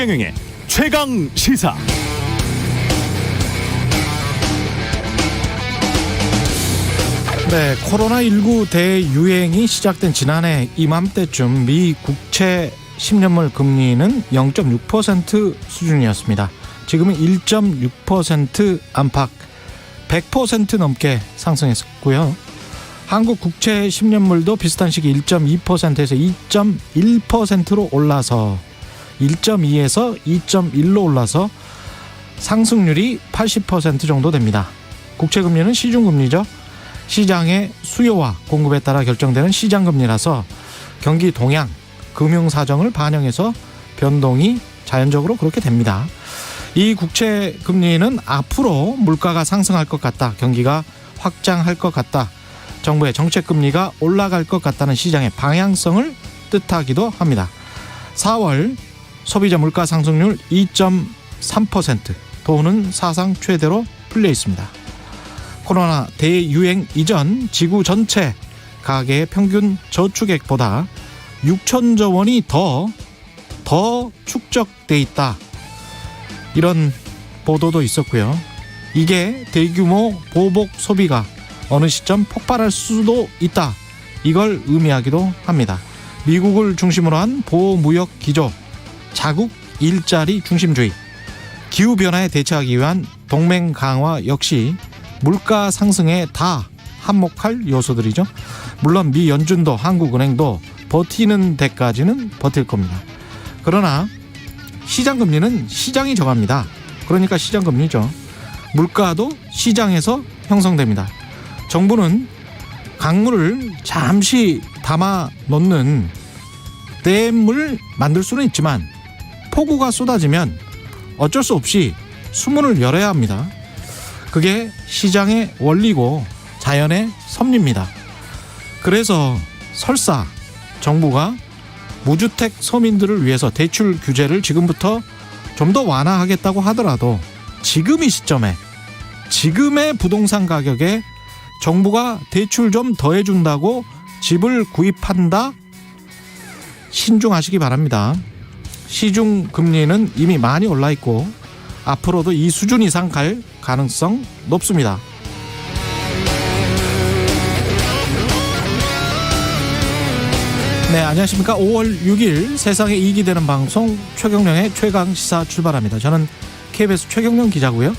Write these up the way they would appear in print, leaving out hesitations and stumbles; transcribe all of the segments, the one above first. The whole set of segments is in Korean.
최경영의 최강 시사. 네, 코로나19 대유행이 시작된 지난해 이맘때쯤 미 국채 10년물 금리는 0.6% 수준이었습니다. 지금은 1.6% 안팎 100% 넘게 상승했고요. 한국 국채 10년물도 비슷한 시기 1.2%에서 2.1%로 올라서 1.2에서 2.1로 올라서 상승률이 80% 정도 됩니다. 국채금리는 시중금리죠. 시장의 수요와 공급에 따라 결정되는 시장금리라서 경기 동향, 금융사정을 반영해서 변동이 자연적으로 그렇게 됩니다. 이 국채금리는 앞으로 물가가 상승할 것 같다, 경기가 확장할 것 같다, 정부의 정책금리가 올라갈 것 같다는 시장의 방향성을 뜻하기도 합니다. 4월 소비자 물가 상승률 2.3%, 도는 사상 최대로 풀려 있습니다. 코로나 대유행 이전 지구 전체 가계의 평균 저축액보다 6천조 원이 더 축적돼 있다, 이런 보도도 있었고요. 이게 대규모 보복 소비가 어느 시점 폭발할 수도 있다, 이걸 의미하기도 합니다. 미국을 중심으로 한 보호무역 기조, 자국 일자리 중심주의, 기후변화에 대처하기 위한 동맹 강화 역시 물가 상승에 다 한몫할 요소들이죠. 물론 미 연준도 한국은행도 버티는 데까지는 버틸 겁니다. 그러나 시장금리는 시장이 정합니다. 그러니까 시장금리죠. 물가도 시장에서 형성됩니다. 정부는 강물을 잠시 담아 놓는 댐을 만들 수는 있지만 폭우가 쏟아지면 어쩔 수 없이 수문을 열어야 합니다. 그게 시장의 원리고 자연의 섭리입니다. 그래서 설사 정부가 무주택 서민들을 위해서 대출 규제를 지금부터 좀 더 완화하겠다고 하더라도 지금 이 시점에, 지금의 부동산 가격에 정부가 대출 좀 더해준다고 집을 구입한다? 신중하시기 바랍니다. 시중 금리는 이미 많이 올라 있고 앞으로도 이 수준 이상 갈 가능성 높습니다. 네, 안녕하십니까. 5월 6일 세상에 이익이 되는 방송 최경영의 최강시사 출발합니다. 저는 KBS 최경영 기자고요.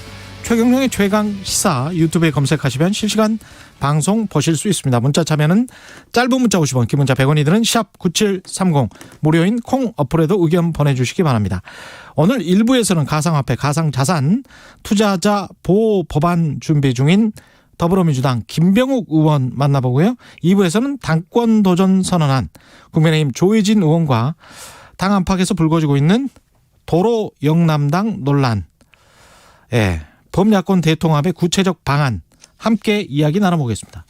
최경영의 최강시사 유튜브에 검색하시면 실시간 방송 보실 수 있습니다. 문자 참여는 짧은 문자 50원, 긴 문자 100원이 드는 샵9730, 무료인 콩 어플에도 의견 보내주시기 바랍니다. 오늘 1부에서는 가상화폐, 가상자산 투자자 보호 법안 준비 중인 더불어민주당 김병욱 의원 만나보고요. 2부에서는 당권 도전 선언한 국민의힘 조혜진 의원과 당 안팎에서 불거지고 있는 도로 영남당 논란, 범야권 대통합의 구체적 방안 함께 이야기 나눠보겠습니다.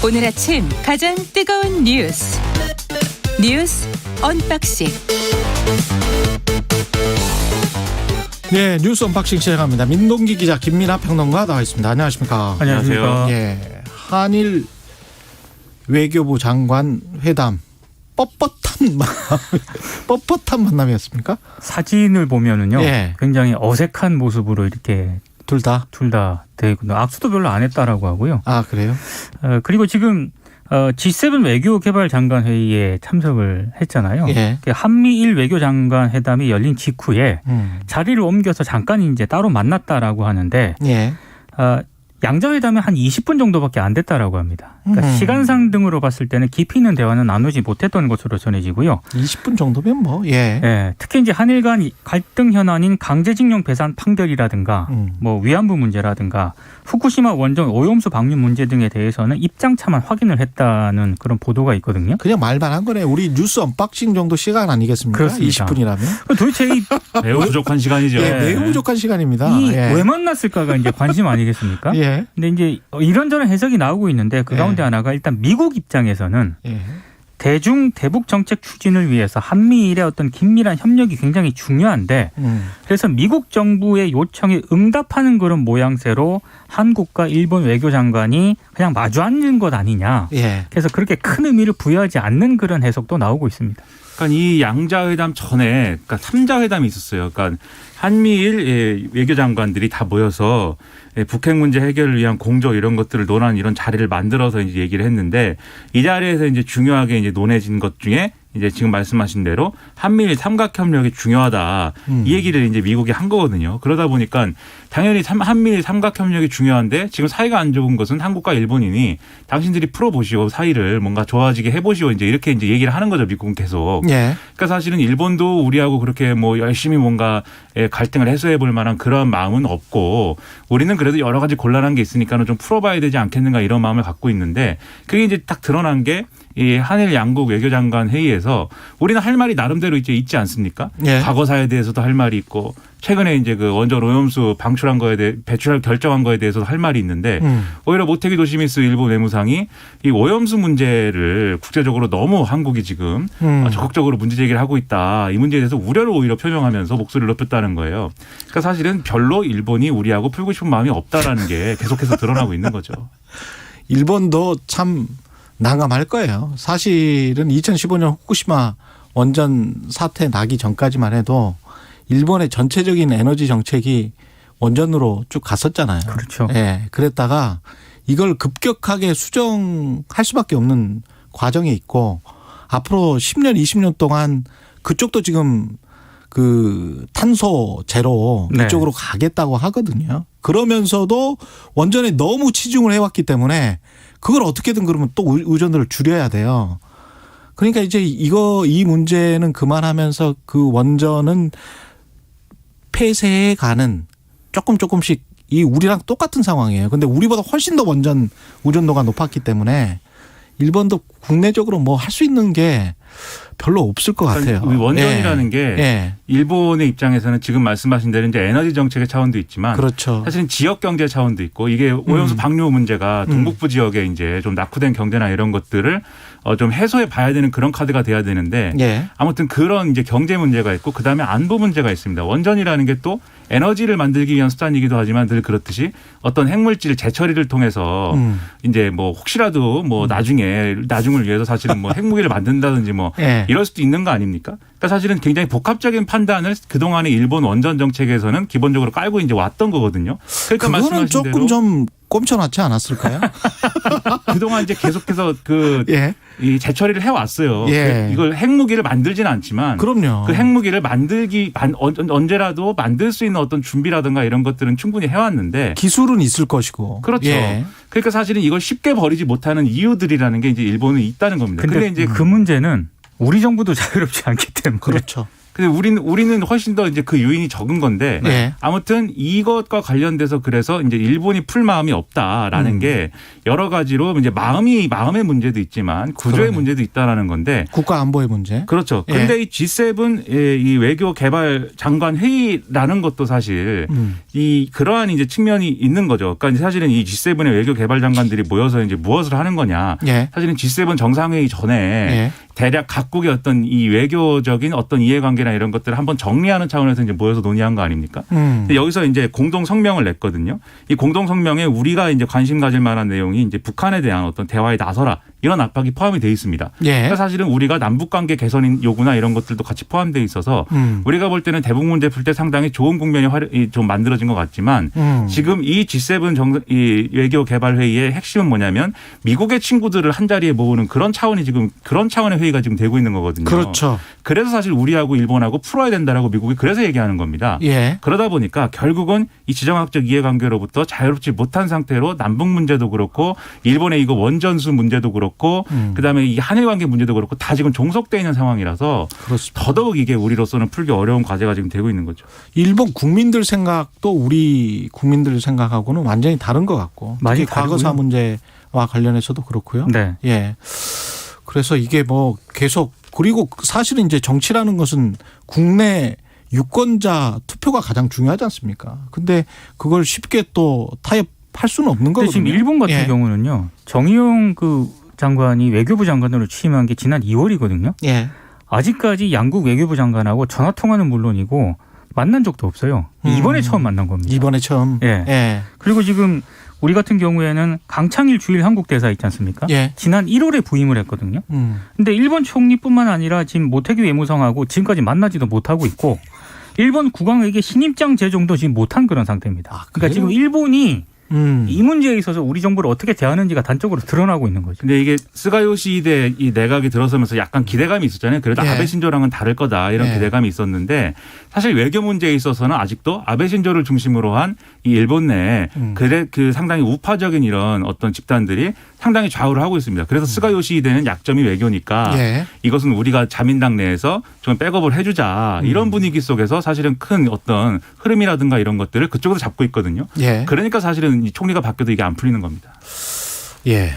오늘 아침 가장 뜨거운 뉴스 언박싱. 네, 뉴스 언박싱 시작합니다. 민동기 기자, 김민하 평론가 나와 있습니다. 안녕하십니까? 안녕하세요. 예, 한일 외교부 장관 회담 뻣뻣한 만남이었습니까? 사진을 보면은요, 굉장히 어색한 모습으로 이렇게 둘 다 되고 악수도 별로 안 했다라고 하고요. 아, 그래요? 그리고 지금 G7 외교개발 장관 회의에 참석을 했잖아요. 한미일 외교장관 회담이 열린 직후에 자리를 옮겨서 잠깐 이제 따로 만났다라고 하는데, 양자회담이 한 20분 정도밖에 안 됐다라고 합니다. 그러니까 시간상 등으로 봤을 때는 깊이 있는 대화는 나누지 못했던 것으로 전해지고요. 20분 정도면 특히 이제 한일 간 갈등 현안인 강제징용 배상 판결이라든가 뭐 위안부 문제라든가 후쿠시마 원전 오염수 방류 문제 등에 대해서는 입장차만 확인을 했다는 그런 보도가 있거든요. 그냥 말만 한 거네. 우리 뉴스 언박싱 정도 시간 아니겠습니까? 그렇습니다. 20분이라면. 도대체 매우 부족한 시간이죠. 매우 부족한 시간입니다. 왜 만났을까가 이제 관심 아니겠습니까? 근데 이제 이런저런 해석이 나오고 있는데 그 가운데 하나가 일단 미국 입장에서는 대중 대북 정책 추진을 위해서 한미일의 어떤 긴밀한 협력이 굉장히 중요한데 그래서 미국 정부의 요청에 응답하는 그런 모양새로 한국과 일본 외교장관이 그냥 마주 앉은 것 아니냐. 예. 그래서 그렇게 큰 의미를 부여하지 않는 그런 해석도 나오고 있습니다. 그러니까 이 양자회담 전에 그러니까 3자 회담이 있었어요. 그러니까 한미일 외교장관들이 다 모여서 북핵 문제 해결을 위한 공조 이런 것들을 논하는 이런 자리를 만들어서 이제 얘기를 했는데 이 자리에서 이제 중요하게 이제 논해진 것 중에 이제 지금 말씀하신 대로 한미일 삼각협력이 중요하다. 이 얘기를 이제 미국이 한 거거든요. 그러다 보니까 당연히 한미일 삼각협력이 중요한데 지금 사이가 안 좋은 것은 한국과 일본이니 당신들이 풀어보시오. 사이를 뭔가 좋아지게 해보시오. 이제 이렇게 이제 얘기를 하는 거죠. 미국은 계속. 예. 그러니까 사실은 일본도 우리하고 그렇게 뭐 열심히 뭔가 갈등을 해소해 볼 만한 그런 마음은 없고 우리는 그래도 여러 가지 곤란한 게 있으니까는 좀 풀어봐야 되지 않겠는가 이런 마음을 갖고 있는데 그게 이제 딱 드러난 게 이 한일 양국 외교장관 회의에서 우리는 할 말이 나름대로 이제 있지 않습니까? 예. 과거사에 대해서도 할 말이 있고 최근에 이제 그 원전 오염수 방출한 거에 대해 배출할 결정한 거에 대해서도 할 말이 있는데 오히려 모테기 도시미스 일본 외무상이 이 오염수 문제를 국제적으로 너무 한국이 지금 적극적으로 문제 제기를 하고 있다. 이 문제에 대해서 우려를 오히려 표명하면서 목소리를 높였다는 거예요. 그러니까 사실은 별로 일본이 우리하고 풀고 싶은 마음이 없다라는 게 계속해서 드러나고 있는 거죠. 일본도 참 난감할 거예요. 사실은 2015년 후쿠시마 원전 사태 나기 전까지만 해도 일본의 전체적인 에너지 정책이 원전으로 쭉 갔었잖아요. 그렇죠. 예. 그랬다가 이걸 급격하게 수정할 수밖에 없는 과정이 있고 앞으로 10년, 20년 동안 그쪽도 지금 그 탄소 제로 이쪽으로 가겠다고 하거든요. 그러면서도 원전에 너무 치중을 해왔기 때문에 그걸 어떻게든 그러면 또 의존도를 줄여야 돼요. 그러니까 이제 이 문제는 그만하면서 그 원전은 폐쇄해 가는 조금씩 이 우리랑 똑같은 상황이에요. 근데 우리보다 훨씬 더 원전 의존도가 높았기 때문에 일본도 국내적으로 뭐 할 수 있는 게 별로 없을 것 같아요. 그러니까 원전이라는 게 일본의 입장에서는 지금 말씀하신 대로 이제 에너지 정책의 차원도 있지만 그렇죠. 사실은 지역 경제 차원도 있고 이게 오염수 방류 문제가 동북부 지역에 이제 좀 낙후된 경제나 이런 것들을 좀 해소해 봐야 되는 그런 카드가 돼야 되는데 아무튼 그런 이제 경제 문제가 있고 그다음에 안보 문제가 있습니다. 원전이라는 게 또 에너지를 만들기 위한 수단이기도 하지만 늘 그렇듯이 어떤 핵물질 재처리를 통해서 이제 뭐 혹시라도 뭐 나중을 위해서 사실은 뭐 핵무기를 만든다든지 뭐 이럴 수도 있는 거 아닙니까? 그러니까 사실은 굉장히 복합적인 판단을 그동안의 일본 원전 정책에서는 기본적으로 깔고 이제 왔던 거거든요. 그러니까 그거는 조금 대로 좀 꼼쳐놨지 않았을까요? 그동안 이제 계속해서 이 재처리를 해왔어요. 이걸 핵무기를 만들지는 않지만 그럼요. 그 핵무기를 언제라도 만들 수 있는 어떤 준비라든가 이런 것들은 충분히 해왔는데 기술은 있을 것이고. 그렇죠. 그러니까 사실은 이걸 쉽게 버리지 못하는 이유들이라는 게 이제 일본은 있다는 겁니다. 근데 이제 그 문제는 우리 정부도 자유롭지 않기 때문에. 그렇죠. 근데 우리는 훨씬 더 이제 그 요인이 적은 건데 아무튼 이것과 관련돼서 그래서 이제 일본이 풀 마음이 없다라는 게 여러 가지로 이제 마음의 문제도 있지만 구조의 문제도 있다라는 건데 국가 안보의 문제. 그렇죠. 근데 이 G7 이 외교 개발 장관 회의라는 것도 사실 이 그러한 이제 측면이 있는 거죠. 그러니까 사실은 이 G7의 외교 개발 장관들이 모여서 이제 무엇을 하는 거냐. 사실은 G7 정상회의 전에 대략 각국의 어떤 이 외교적인 어떤 이해관계나 이런 것들을 한번 정리하는 차원에서 이제 모여서 논의한 거 아닙니까? 근데 여기서 이제 공동 성명을 냈거든요. 이 공동 성명에 우리가 이제 관심 가질 만한 내용이 이제 북한에 대한 어떤 대화에 나서라 이런 압박이 포함이 돼 있습니다. 그러니까 사실은 우리가 남북 관계 개선 요구나 이런 것들도 같이 포함되어 있어서 우리가 볼 때는 대북 문제 풀 때 상당히 좋은 국면이 좀 만들어진 것 같지만 지금 이 G7 이 외교 개발 회의의 핵심은 뭐냐면 미국의 친구들을 한 자리에 모으는 그런 차원이 지금 그런 차원의 회의가 지금 되고 있는 거거든요. 그렇죠. 그래서 사실 우리하고 일본하고 풀어야 된다라고 미국이 그래서 얘기하는 겁니다. 그러다 보니까 결국은 이 지정학적 이해관계로부터 자유롭지 못한 상태로 남북 문제도 그렇고 일본의 이거 원전수 문제도 그렇고 그다음에 이 한일 관계 문제도 그렇고 다 지금 종속되어 있는 상황이라서 그렇습니다. 더더욱 이게 우리로서는 풀기 어려운 과제가 지금 되고 있는 거죠. 일본 국민들 생각도 우리 국민들 생각하고는 완전히 다른 것 같고 특히 과거사 문제와 관련해서도 그렇고요. 그래서 이게 뭐 계속 그리고 사실은 이제 정치라는 것은 국내 유권자 투표가 가장 중요하지 않습니까? 근데 그걸 쉽게 또 타협할 수는 없는 거거든요. 지금 일본 같은 경우는요. 정의용 그 장관이 외교부 장관으로 취임한 게 지난 2월이거든요. 예. 아직까지 양국 외교부 장관하고 전화 통화는 물론이고 만난 적도 없어요. 이번에 처음 만난 겁니다. 이번에 처음. 예. 예. 그리고 지금 우리 같은 경우에는 강창일 주일 한국 대사 있지 않습니까? 예. 지난 1월에 부임을 했거든요. 근데 일본 총리뿐만 아니라 지금 모태기 외무성하고 지금까지 만나지도 못하고 있고 일본 국왕에게 신임장 제정도 지금 못한 그런 상태입니다. 아, 그러니까 지금 일본이 이 문제에 있어서 우리 정부를 어떻게 대하는지가 단적으로 드러나고 있는 거죠. 근데 이게 스가 요시히데 이 내각이 들어서면서 약간 기대감이 있었잖아요. 그래도 예. 아베 신조랑은 다를 거다 이런 예. 기대감이 있었는데 사실 외교 문제에 있어서는 아직도 아베 신조를 중심으로 한 이 일본 내에 그 상당히 우파적인 이런 어떤 집단들이 상당히 좌우를 하고 있습니다. 그래서 스가 요시히데는 약점이 외교니까 예. 이것은 우리가 자민당 내에서 좀 백업을 해주자 이런 분위기 속에서 사실은 큰 어떤 흐름이라든가 이런 것들을 그쪽에서 잡고 있거든요. 예. 그러니까 사실은 이 총리가 바뀌어도 이게 안 풀리는 겁니다. 예.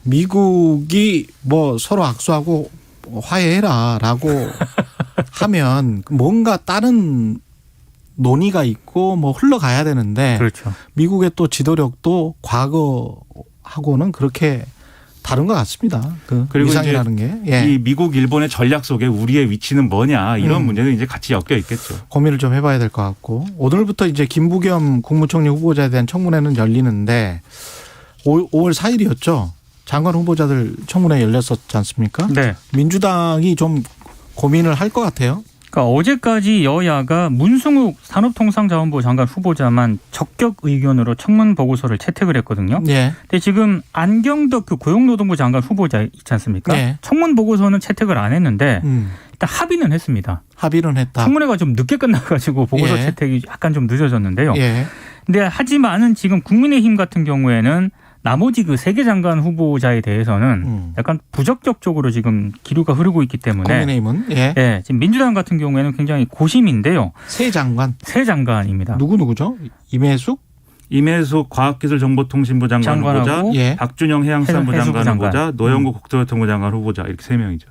미국이 뭐 서로 악수하고 화해해라라고 하면 뭔가 다른 논의가 있고 뭐 흘러가야 되는데 그렇죠. 미국의 또 지도력도 과거하고는 그렇게 다른 것 같습니다. 그 그리고 위상이라는 게. 예. 이 미국 일본의 전략 속에 우리의 위치는 뭐냐 이런 문제는 이제 같이 엮여 있겠죠. 고민을 좀 해봐야 될 것 같고 오늘부터 이제 김부겸 국무총리 후보자에 대한 청문회는 열리는데 5월 4일이었죠. 장관 후보자들 청문회 열렸었지 않습니까? 네. 민주당이 좀 고민을 할 것 같아요. 그러니까 어제까지 여야가 문승욱 산업통상자원부 장관 후보자만 적격 의견으로 청문 보고서를 채택을 했거든요. 예. 근데 지금 안경덕 그 고용노동부 장관 후보자 있지 않습니까? 네. 청문 보고서는 채택을 안 했는데 일단 합의는 했습니다. 합의는 했다. 청문회가 좀 늦게 끝나가지고 보고서 예. 채택이 약간 좀 늦어졌는데요. 예. 근데 하지만은 지금 국민의힘 같은 경우에는 나머지 그 3개 장관 후보자에 대해서는 약간 부적격적으로 지금 기류가 흐르고 있기 때문에 국민의힘은 예. 예, 지금 민주당 같은 경우에는 굉장히 고심인데요. 새 장관. 새 장관입니다. 누구죠? 임혜숙 과학기술정보통신부 장관 후보자, 장관하고 예. 박준영 해양수산부 해수부 장관 후보자, 노영구 국토교통부 장관 후보자 이렇게 3명이죠.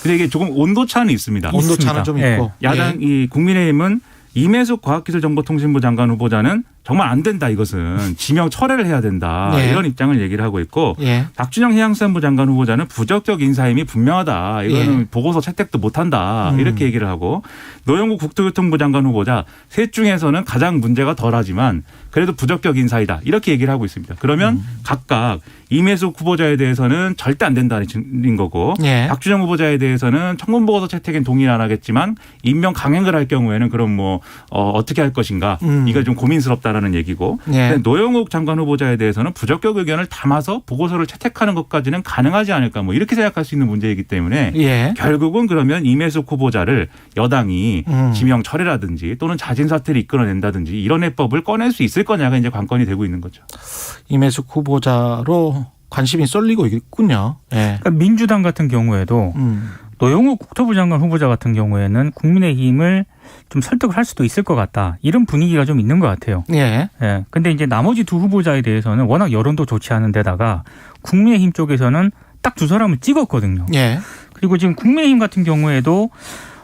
근데 이게 조금 온도 차는 있습니다. 온도 차는 좀 예. 있고. 야당 이 국민의힘은 임혜숙 과학기술정보통신부 장관 후보자는 정말 안 된다 이것은 지명 철회를 해야 된다 네. 이런 입장을 얘기를 하고 있고 예. 박준영 해양수산부 장관 후보자는 부적격 인사임이 분명하다. 이거는 예. 보고서 채택도 못한다. 이렇게 얘기를 하고 노영구 국토교통부 장관 후보자 셋 중에서는 가장 문제가 덜하지만 그래도 부적격 인사이다. 이렇게 얘기를 하고 있습니다. 그러면 각각 임혜숙 후보자에 대해서는 절대 안 된다는 거고 예. 박준영 후보자에 대해서는 청문 보고서 채택엔 동의는 안 하겠지만 임명 강행을 할 경우에는 그럼 뭐 어떻게 할 것인가 이거 좀 고민스럽다라는 얘기고 예. 노영욱 장관 후보자에 대해서는 부적격 의견을 담아서 보고서를 채택하는 것까지는 가능하지 않을까 뭐 이렇게 생각할 수 있는 문제이기 때문에 예. 결국은 그러면 임혜숙 후보자를 여당이 지명 철회라든지 또는 자진 사퇴를 이끌어낸다든지 이런 해법을 꺼낼 수 있을 거냐가 이제 관건이 되고 있는 거죠. 임혜숙 후보자로 관심이 쏠리고 있군요. 예. 그러니까 민주당 같은 경우에도 노영욱 국토부 장관 후보자 같은 경우에는 국민의힘을 좀 설득을 할 수도 있을 것 같다. 이런 분위기가 좀 있는 것 같아요. 예. 예. 근데 이제 나머지 두 후보자에 대해서는 워낙 여론도 좋지 않은 데다가 국민의힘 쪽에서는 딱 두 사람을 찍었거든요. 예. 그리고 지금 국민의힘 같은 경우에도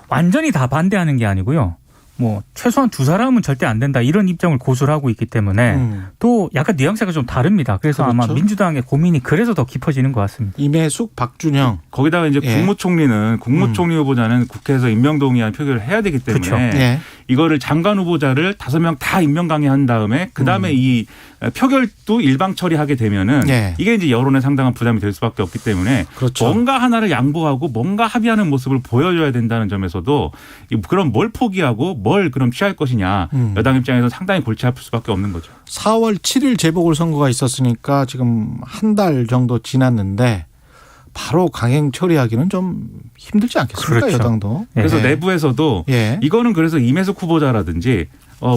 완전히 다 반대하는 게 아니고요. 뭐 최소한 두 사람은 절대 안 된다 이런 입장을 고수를 하고 있기 때문에 또 약간 뉘앙스가 좀 다릅니다. 그래서 그렇죠. 아마 민주당의 고민이 그래서 더 깊어지는 것 같습니다. 임혜숙, 박준영. 거기다가 이제 예. 국무총리 후보자는 국회에서 임명 동의안 표결을 해야 되기 때문에 그렇죠. 예. 이거를 장관 후보자를 5명 다 임명 강행한 다음에 그다음에 이 표결도 일방 처리하게 되면은 예. 이게 이제 여론에 상당한 부담이 될 수밖에 없기 때문에 그렇죠. 뭔가 하나를 양보하고 뭔가 합의하는 모습을 보여줘야 된다는 점에서도 그럼 뭘 포기하고 뭘 그럼 취할 것이냐 여당 입장에서 상당히 골치 아플 수밖에 없는 거죠. 4월 7일 재보궐선거가 있었으니까 지금 한 달 정도 지났는데 바로 강행 처리하기는 좀 힘들지 않겠습니까? 그렇죠. 여당도. 그래서 예. 내부에서도 예. 이거는 그래서 임혜숙 후보자라든지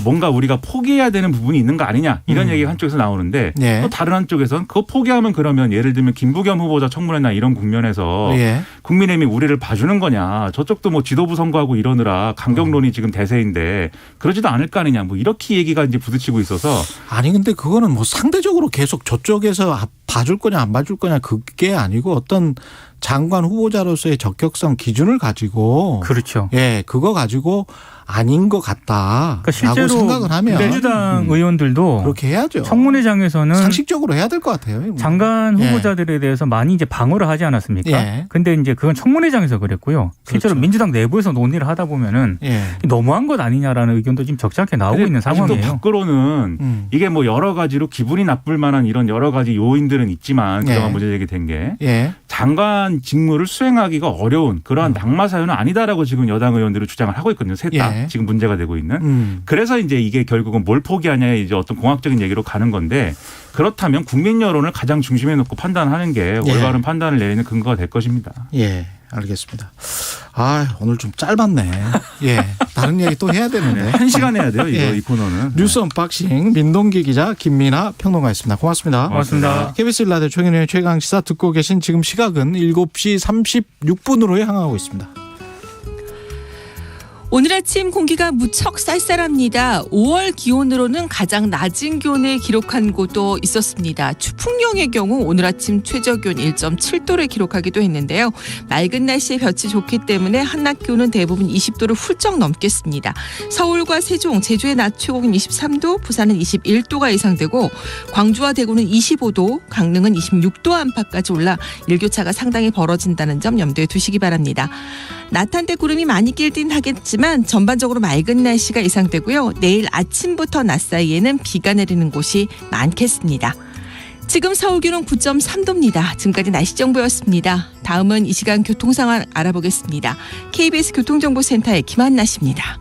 뭔가 우리가 포기해야 되는 부분이 있는 거 아니냐 이런 얘기가 한쪽에서 나오는데 예. 또 다른 한쪽에서는 그거 포기하면 그러면 예를 들면 김부겸 후보자 청문회나 이런 국면에서 예. 국민의힘이 우리를 봐주는 거냐 저쪽도 뭐 지도부 선거하고 이러느라 강경론이 지금 대세인데 그러지도 않을 거 아니냐 뭐 이렇게 얘기가 이제 부딪히고 있어서 아니 근데 그거는 뭐 상대적으로 계속 저쪽에서 봐줄 거냐 안 봐줄 거냐 그게 아니고 어떤 장관 후보자로서의 적격성 기준을 가지고 그렇죠. 예, 그거 가지고 아닌 것 같다라고 그러니까 실제로 생각을 하면 민주당 의원들도 그렇게 해야죠. 청문회장에서는 상식적으로 해야 될 것 같아요. 장관 예. 후보자들에 대해서 많이 이제 방어를 하지 않았습니까? 예. 근데 이제 그건 청문회장에서 그랬고요. 실제로 그렇죠. 민주당 내부에서 논의를 하다 보면은 예. 너무한 것 아니냐라는 의견도 지금 적잖게 나오고 있는 또 상황이에요. 밖으로는 이게 뭐 여러 가지로 기분이 나쁠 만한 이런 여러 가지 요인들은 있지만 그동안 예. 문제 제기된 게 예. 장관 직무를 수행하기가 어려운 그러한 낙마 사유는 아니다라고 지금 여당 의원들은 주장을 하고 있거든요. 셋 다 예. 지금 문제가 되고 있는. 그래서 이제 이게 결국은 뭘 포기하냐의 이제 어떤 공학적인 얘기로 가는 건데 그렇다면 국민 여론을 가장 중심에 놓고 판단하는 게 예. 올바른 판단을 내리는 근거가 될 것입니다. 예. 알겠습니다. 아, 오늘 좀 짧았네. 예. 다른 얘기 또 해야 되는데. 1시간 해야 돼요. 예. 이 코너는. 뉴스 언박싱 민동기 기자 김민아 평론가였습니다. 고맙습니다. 고맙습니다. KBS 일라디오 최경영의 최강시사 듣고 계신 지금 시각은 7시 36분으로 향하고 있습니다. 오늘 아침 공기가 무척 쌀쌀합니다. 5월 기온으로는 가장 낮은 기온을 기록한 곳도 있었습니다. 추풍령의 경우 오늘 아침 최저기온 1.7도를 기록하기도 했는데요. 맑은 날씨에 볕이 좋기 때문에 한낮 기온은 대부분 20도를 훌쩍 넘겠습니다. 서울과 세종, 제주의 낮 최고기온 23도, 부산은 21도가 예상되고 광주와 대구는 25도, 강릉은 26도 안팎까지 올라 일교차가 상당히 벌어진다는 점 염두에 두시기 바랍니다. 낮 한때 구름이 많이 끼긴 하겠지만 전반적으로 맑은 날씨가 예상되고요. 내일 아침부터 낮 사이에는 비가 내리는 곳이 많겠습니다. 지금 서울 기온 9.3도입니다. 지금까지 날씨 정보였습니다. 다음은 이 시간 교통 상황 알아보겠습니다. KBS 교통정보센터의 김한나 씨입니다.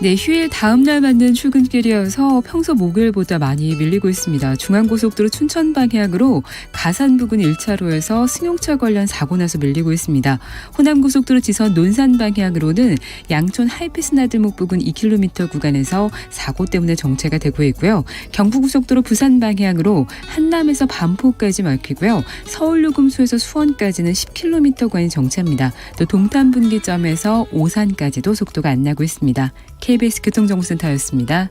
네, 휴일 다음 날 맞는 출근길이어서 평소 목요일보다 많이 밀리고 있습니다. 중앙고속도로 춘천 방향으로 가산 부근 1차로에서 승용차 관련 사고 나서 밀리고 있습니다. 호남고속도로 지선 논산 방향으로는 양촌 하이패스 나들목 부근 2km 구간에서 사고 때문에 정체가 되고 있고요. 경부고속도로 부산 방향으로 한남에서 반포까지 막히고요. 서울요금소에서 수원까지는 10km 구간이 정체입니다. 또 동탄분기점에서 오산까지도 속도가 안 나고 있습니다. KBS 교통정보센터였습니다.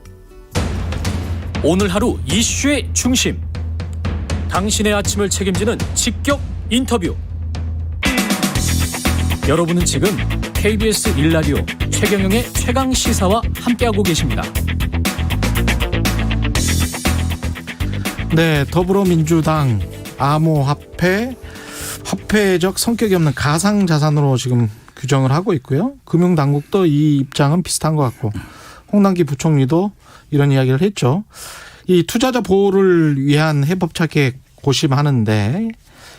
오늘 하루 이슈의 중심. 당신의 아침을 책임지는 직격 인터뷰. 여러분은 지금 KBS 1라디오 최경영의 최강시사와 함께하고 계십니다. 네, 더불어민주당 암호화폐, 화폐적 성격이 없는 가상자산으로 지금 규정을 하고 있고요. 금융당국도 이 입장은 비슷한 것 같고 홍남기 부총리도 이런 이야기를 했죠. 이 투자자 보호를 위한 해법차 계획 고심하는데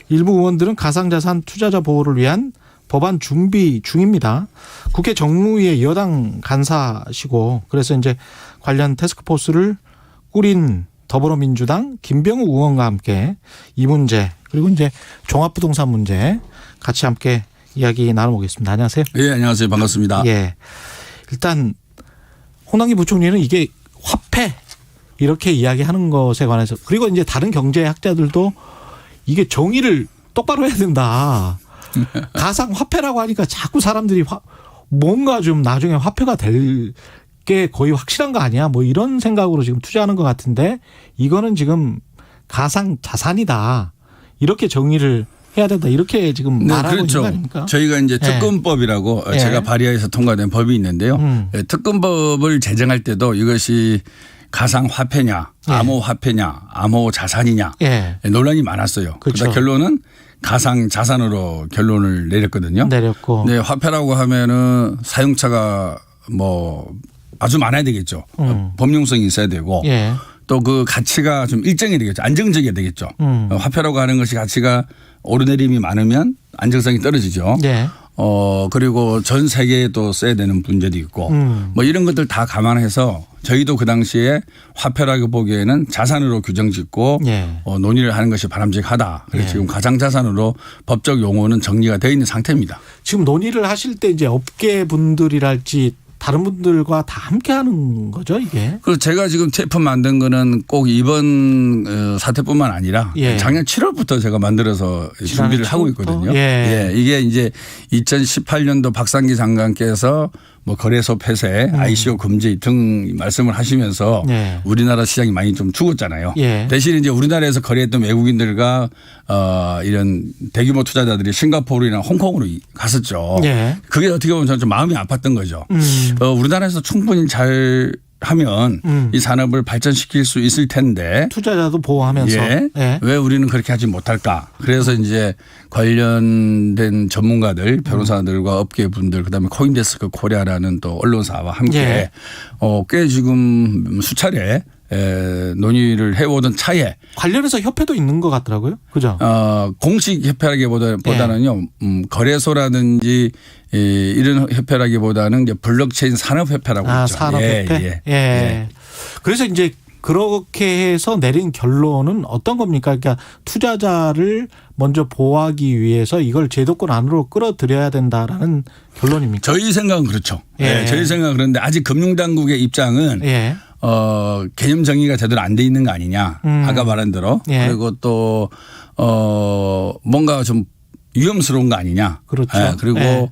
일부 의원들은 가상자산 투자자 보호를 위한 법안 준비 중입니다. 국회 정무위의 여당 간사시고 그래서 이제 관련 태스크포스를 꾸린 더불어민주당 김병우 의원과 함께 이 문제 그리고 이제 종합부동산 문제 같이 함께 이야기 나눠보겠습니다. 안녕하세요. 예, 안녕하세요. 반갑습니다. 예. 일단 홍남기 부총리는 이게 화폐 이렇게 이야기하는 것에 관해서 그리고 이제 다른 경제학자들도 이게 정의를 똑바로 해야 된다. 가상 화폐라고 하니까 자꾸 사람들이 뭔가 좀 나중에 화폐가 될 게 거의 확실한 거 아니야? 뭐 이런 생각으로 지금 투자하는 것 같은데 이거는 지금 가상 자산이다. 이렇게 정의를 해야 된다. 이렇게 지금 말하고 그렇죠. 있는 거 아닙니까? 저희가 이제 특검법이라고 예. 제가 발의해서 통과된 법이 있는데요. 예, 특검법을 제정할 때도 이것이 가상화폐냐, 예. 암호화폐냐, 암호자산이냐 예. 논란이 많았어요. 그렇죠. 그러다 결론은 가상자산으로 결론을 내렸거든요. 내렸고. 네, 화폐라고 하면은 사용처가 뭐 아주 많아야 되겠죠. 범용성이 있어야 되고 예. 또 그 가치가 좀 일정이 되겠죠. 안정적이어야 되겠죠. 화폐라고 하는 것이 가치가 오르내림이 많으면 안정성이 떨어지죠. 예. 그리고 전 세계에 또 써야 되는 문제도 있고 뭐 이런 것들 다 감안해서 저희도 그 당시에 화폐라고 보기에는 자산으로 규정 짓고 예. 논의를 하는 것이 바람직하다. 그래서 예. 지금 가상자산으로 법적 용어는 정리가 되어 있는 상태입니다. 지금 논의를 하실 때 이제 업계 분들이랄지 다른 분들과 다 함께 하는 거죠, 이게. 그리고 제가 지금 제품 만든 거는 꼭 이번 사태뿐만 아니라 예. 작년 7월부터 제가 만들어서 준비를 하고 있거든요. 예. 예. 이게 이제 2018년도 박상기 장관께서 뭐 거래소 폐쇄, ICO 금지 등 말씀을 하시면서 네. 우리나라 시장이 많이 좀 죽었잖아요. 예. 대신 이제 우리나라에서 거래했던 외국인들과 이런 대규모 투자자들이 싱가포르나 홍콩으로 갔었죠. 예. 그게 어떻게 보면 저는 좀 마음이 아팠던 거죠. 우리나라에서 충분히 잘 하면 이 산업을 발전시킬 수 있을 텐데 투자자도 보호하면서. 예. 예. 왜 우리는 그렇게 하지 못할까? 그래서 이제 관련된 전문가들, 변호사들과 업계분들, 그다음에 코인데스크 코리아라는 또 언론사와 함께 예. 꽤 지금 수차례 논의를 해오던 차에 관련해서 협회도 있는 것 같더라고요. 그죠? 공식 협회라기보다는요, 거래소라든지 이런 협회라기보다는 이제 블록체인 산업협회라고 있죠. 산업협회. 예. 그래서 이제 그렇게 해서 내린 결론은 어떤 겁니까? 그러니까 투자자를 먼저 보호하기 위해서 이걸 제도권 안으로 끌어들여야 된다라는 결론입니까? 저희 생각은 그렇죠. 예. 저희 생각은 그런데 아직 금융당국의 입장은 예. 개념 정의가 제대로 안 돼 있는 거 아니냐. 아까 말한 대로. 예. 그리고 또 뭔가 좀 위험스러운 거 아니냐. 그렇죠. 그리고 예.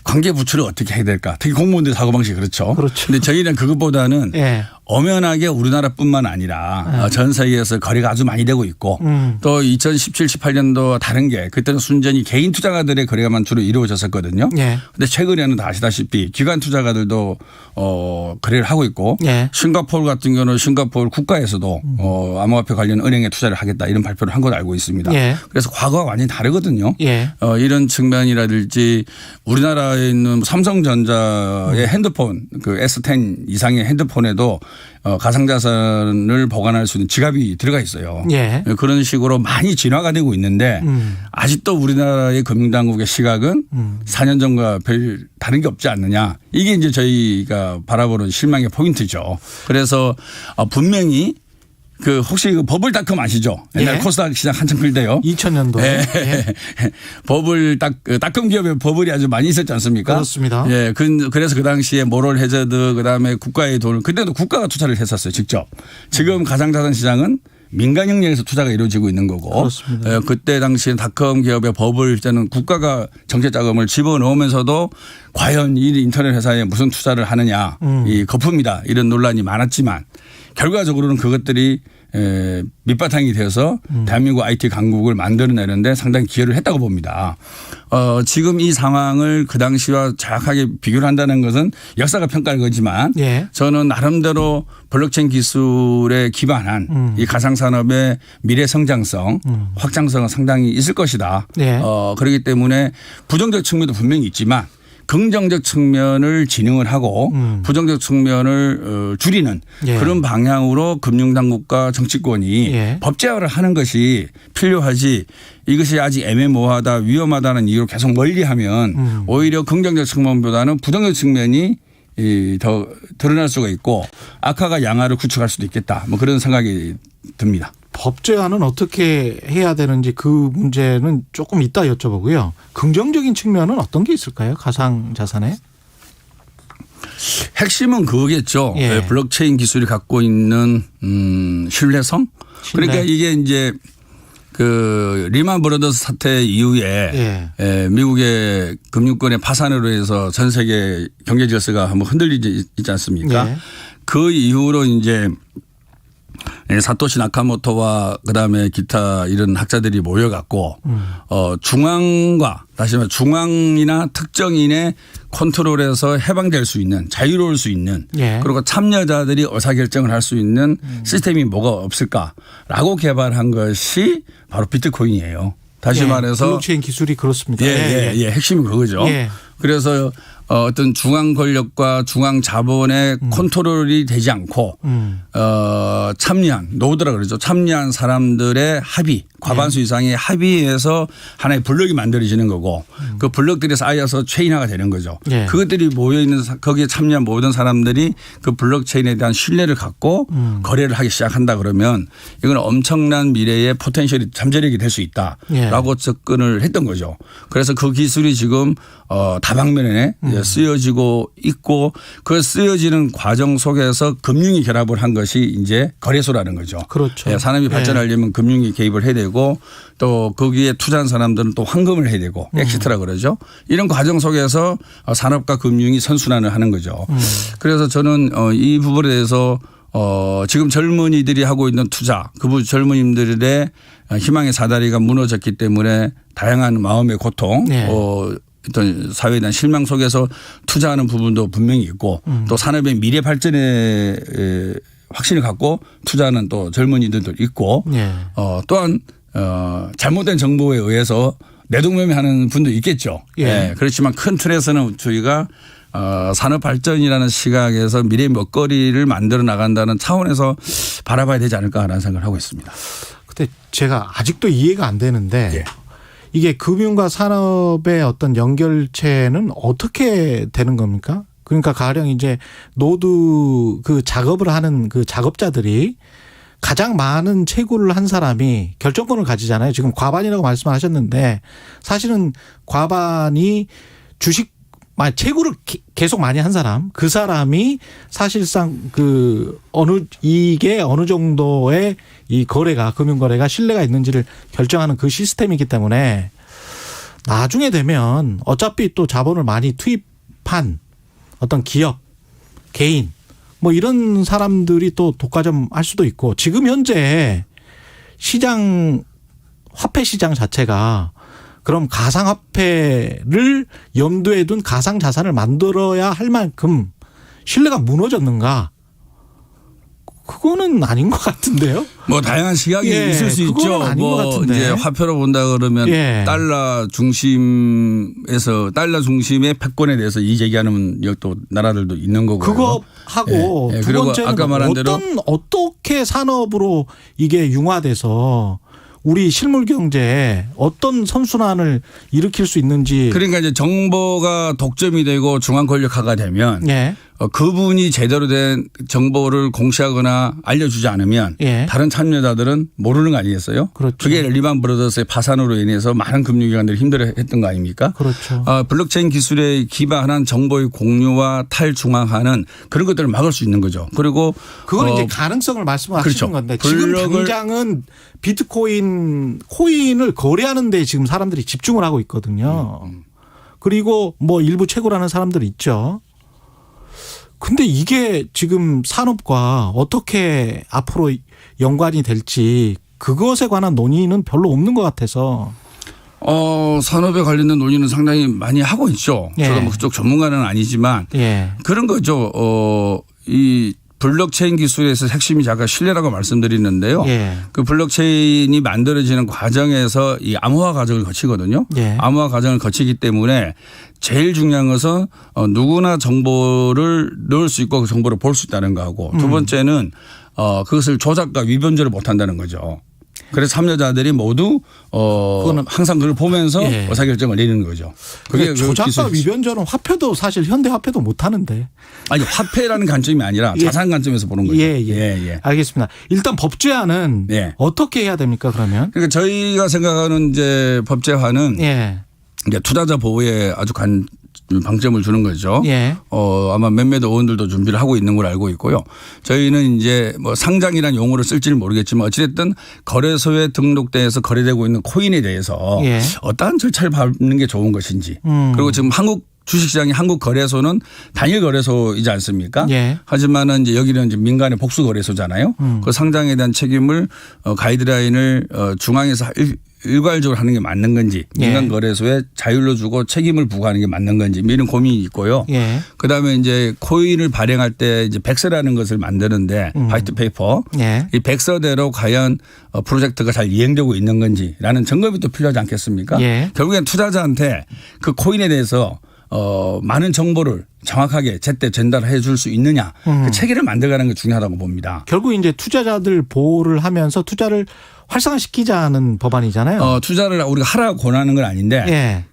관계 부처를 어떻게 해야 될까. 특히 공무원들 사고방식이 그렇죠. 그렇죠. 근데 저희는 그것보다는 예. 엄연하게 우리나라뿐만 아니라 전 세계에서 거래가 아주 많이 되고 있고 또 2017, 18년도 다른 게 그때는 순전히 개인 투자가들의 거래가만 주로 이루어졌었거든요. 예. 근데 최근에는 다 아시다시피 기관 투자가들도 거래를 하고 있고 예. 싱가포르 같은 경우는 싱가포르 국가에서도 암호화폐 관련 은행에 투자를 하겠다 이런 발표를 한 걸로 알고 있습니다. 예. 그래서 과거와 완전히 다르거든요. 예. 이런 측면이라든지 우리나라에 있는 삼성전자의 핸드폰 그 S10 이상의 핸드폰에도 가상자산을 보관할 수 있는 지갑이 들어가 있어요. 예. 그런 식으로 많이 진화가 되고 있는데 아직도 우리나라의 금융당국의 시각은 4년 전과 별 다른 게 없지 않느냐. 이게 이제 저희가 바라보는 실망의 포인트죠. 그래서 분명히 그 혹시 그 버블닷컴 아시죠? 옛날 예. 코스닥 시장 한참 클 때요. 2000년도에. 예. 버블 닷컴 기업에 버블이 아주 많이 있었지 않습니까? 그렇습니다. 예. 그래서 그 당시에 모럴 해저드 그다음에 국가의 돈을 그때도 국가가 투자를 했었어요. 직접. 지금 가상자산 시장은 민간 영역에서 투자가 이루어지고 있는 거고. 그렇습니다. 예, 그때 당시에 닷컴 기업의 버블 때는 국가가 정책 자금을 집어넣으면서도 과연 이 인터넷 회사에 무슨 투자를 하느냐. 이 거품이다. 이런 논란이 많았지만 결과적으로는 그것들이 밑바탕이 되어서 대한민국 IT 강국을 만들어내는데 상당히 기여를 했다고 봅니다. 지금 이 상황을 그 당시와 정확하게 비교를 한다는 것은 역사가 평가할 거지만 예. 저는 나름대로 블록체인 기술에 기반한 이 가상산업의 미래 성장성, 확장성은 상당히 있을 것이다. 예. 그렇기 때문에 부정적 측면도 분명히 있지만 긍정적 측면을 진흥을 하고 부정적 측면을 줄이는 예. 그런 방향으로 금융당국과 정치권이 예. 법제화를 하는 것이 필요하지 이것이 아직 애매모호하다 위험하다는 이유로 계속 멀리하면 오히려 긍정적 측면보다는 부정적 측면이 더 드러날 수가 있고 악화가 양화를 구축할 수도 있겠다. 뭐 그런 생각이 듭니다. 법제화는 어떻게 해야 되는지 그 문제는 조금 이따 여쭤보고요. 긍정적인 측면은 어떤 게 있을까요? 가상자산에? 핵심은 그거겠죠. 예. 블록체인 기술이 갖고 있는 신뢰성. 그러니까 이게 이제 그 리만 브러더스 사태 이후에 미국의 금융권의 파산으로 해서 전 세계 경제 질서가 한번 흔들리지 있지 않습니까? 예. 그 이후로 이제 사토시 나카모토와 그다음에 기타 이런 학자들이 모여갖고 중앙과 다시 말해 중앙이나 특정인의 컨트롤에서 해방될 수 있는 자유로울 수 있는 예. 그리고 참여자들이 의사결정을 할 수 있는 시스템이 뭐가 없을까라고 개발한 것이 바로 비트코인이에요. 다시 말해서 블록체인 기술이 그렇습니다. 핵심이 그거죠. 예. 그래서 어떤 중앙 권력과 중앙 자본의 컨트롤이 되지 않고 참여한 노드라 그러죠. 참여한 사람들의 합의 과반수 이상의 합의에서 하나의 블록이 만들어지는 거고 그 블록들이 쌓여서 체인화가 되는 거죠. 예. 그것들이 모여있는 거기에 참여한 모든 사람들이 그 블록체인에 대한 신뢰를 갖고 거래를 하기 시작한다 그러면 이건 엄청난 미래의 포텐셜이 잠재력이 될 수 있다라고 접근을 했던 거죠. 그래서 그 기술이 지금 다방면에 쓰여지고 있고 그 쓰여지는 과정 속에서 금융이 결합을 한 것이 이제 거래소라는 거죠. 그렇죠. 예, 산업이 발전하려면 금융이 개입을 해야 되고 또 거기에 투자한 사람들은 또 환금을 해야 되고 엑시트라 그러죠. 이런 과정 속에서 산업과 금융이 선순환을 하는 거죠. 그래서 저는 이 부분에 대해서 지금 젊은이들이 하고 있는 투자, 그 젊은이들의 희망의 사다리가 무너졌기 때문에 다양한 마음의 고통, 네. 어떤 사회에 대한 실망 속에서 투자하는 부분도 분명히 있고 또 산업의 미래 발전에 확신을 갖고 투자하는 또 젊은이들도 있고 네. 또한 잘못된 정보에 의해서 내동매매하는 분도 있겠죠. 예. 네. 그렇지만 큰 틀에서는 저희가 산업 발전이라는 시각에서 미래 먹거리를 만들어 나간다는 차원에서 바라봐야 되지 않을까라는 생각을 하고 있습니다. 근데 제가 아직도 이해가 안 되는데 예. 이게 금융과 산업의 어떤 연결체는 어떻게 되는 겁니까? 그러니까 가령 이제 노드 그 작업을 하는 그 작업자들이 가장 많은 채굴을 한 사람이 결정권을 가지잖아요. 지금 과반이라고 말씀하셨는데 사실은 과반이 주식 채굴을 계속 많이 한 사람, 그 사람이 사실상 이게 어느 정도의 이 거래가, 금융거래가 신뢰가 있는지를 결정하는 그 시스템이기 때문에 나중에 되면 어차피 또 자본을 많이 투입한 어떤 기업, 개인, 뭐 이런 사람들이 또 독과점 할 수도 있고 지금 현재 화폐 시장 자체가 그럼 가상화폐를 염두에 둔 가상자산을 만들어야 할 만큼 신뢰가 무너졌는가? 그거는 아닌 것 같은데요. 뭐 다양한 시각이 있을 수 있죠. 아닌 것 같은데. 이제 화폐로 본다 그러면 달러 중심의 패권에 대해서 이 제기하는 또 나라들도 있는 거고요. 그거 하고 두 번째는 아까 말한 대로 어떻게 산업으로 이게 융화돼서 우리 실물 경제에 어떤 선순환을 일으킬 수 있는지. 그러니까 이제 정보가 독점이 되고 중앙 권력화가 되면 그분이 제대로 된 정보를 공시하거나 알려주지 않으면 다른 참여자들은 모르는 거 아니겠어요? 그렇죠. 그게 리만 브러더스의 파산으로 인해서 많은 금융기관들이 힘들어했던 거 아닙니까? 그렇죠. 블록체인 기술에 기반한 정보의 공유와 탈중앙화는 그런 것들을 막을 수 있는 거죠. 그리고 그건 이제 가능성을 말씀하시는 그렇죠. 건데 지금 당장은 코인을 거래하는 데 지금 사람들이 집중을 하고 있거든요. 그리고 뭐 일부 채굴하는 사람들이 있죠. 근데 이게 지금 산업과 어떻게 앞으로 연관이 될지 그것에 관한 논의는 별로 없는 것 같아서. 산업에 관련된 논의는 상당히 많이 하고 있죠. 제가 뭐 그쪽 전문가는 아니지만 그런 거죠. 이 블록체인 기술에서 핵심이 아까 신뢰라고 말씀드리는데요. 그 블록체인이 만들어지는 과정에서 이 암호화 과정을 거치거든요. 암호화 과정을 거치기 때문에 제일 중요한 것은 누구나 정보를 넣을 수 있고 그 정보를 볼 수 있다는 거하고 두 번째는 그것을 조작과 위변조를 못한다는 거죠. 그래서 참여자들이 모두 항상 그걸 보면서 의사결정을 내리는 거죠. 그게 조작과 위변조는 화폐도 사실 현대 화폐도 못하는데. 아니 화폐라는 관점이 아니라 자산 관점에서 보는 거죠. 알겠습니다. 일단 법제화는 어떻게 해야 됩니까 그러면? 그러니까 저희가 생각하는 이제 법제화는 이제 투자자 보호에 아주 방점을 주는 거죠. 아마 몇몇 의원들도 준비를 하고 있는 걸 알고 있고요. 저희는 이제 뭐 상장이라는 용어를 쓸지는 모르겠지만 어찌됐든 거래소에 등록돼서 거래되고 있는 코인에 대해서 어떠한 절차를 밟는 게 좋은 것인지 그리고 지금 주식시장이 한국거래소는 단일 거래소이지 않습니까? 하지만은 이제 여기는 이제 민간의 복수 거래소잖아요. 그 상장에 대한 책임을 가이드라인을 중앙에서 일괄적으로 하는 게 맞는 건지 민간 거래소에 자율로 주고 책임을 부과하는 게 맞는 건지 이런 고민이 있고요. 그다음에 이제 코인을 발행할 때 이제 백서라는 것을 만드는데 화이트 페이퍼 이 백서대로 과연 프로젝트가 잘 이행되고 있는 건지라는 점검이 또 필요하지 않겠습니까? 결국엔 투자자한테 그 코인에 대해서 많은 정보를 정확하게 제때 전달해 줄 수 있느냐 그 체계를 만들어가는 게 중요하다고 봅니다. 결국 이제 투자자들 보호를 하면서 투자를 활성화시키자는 법안이잖아요. 투자를 우리가 하라고 권하는 건 아닌데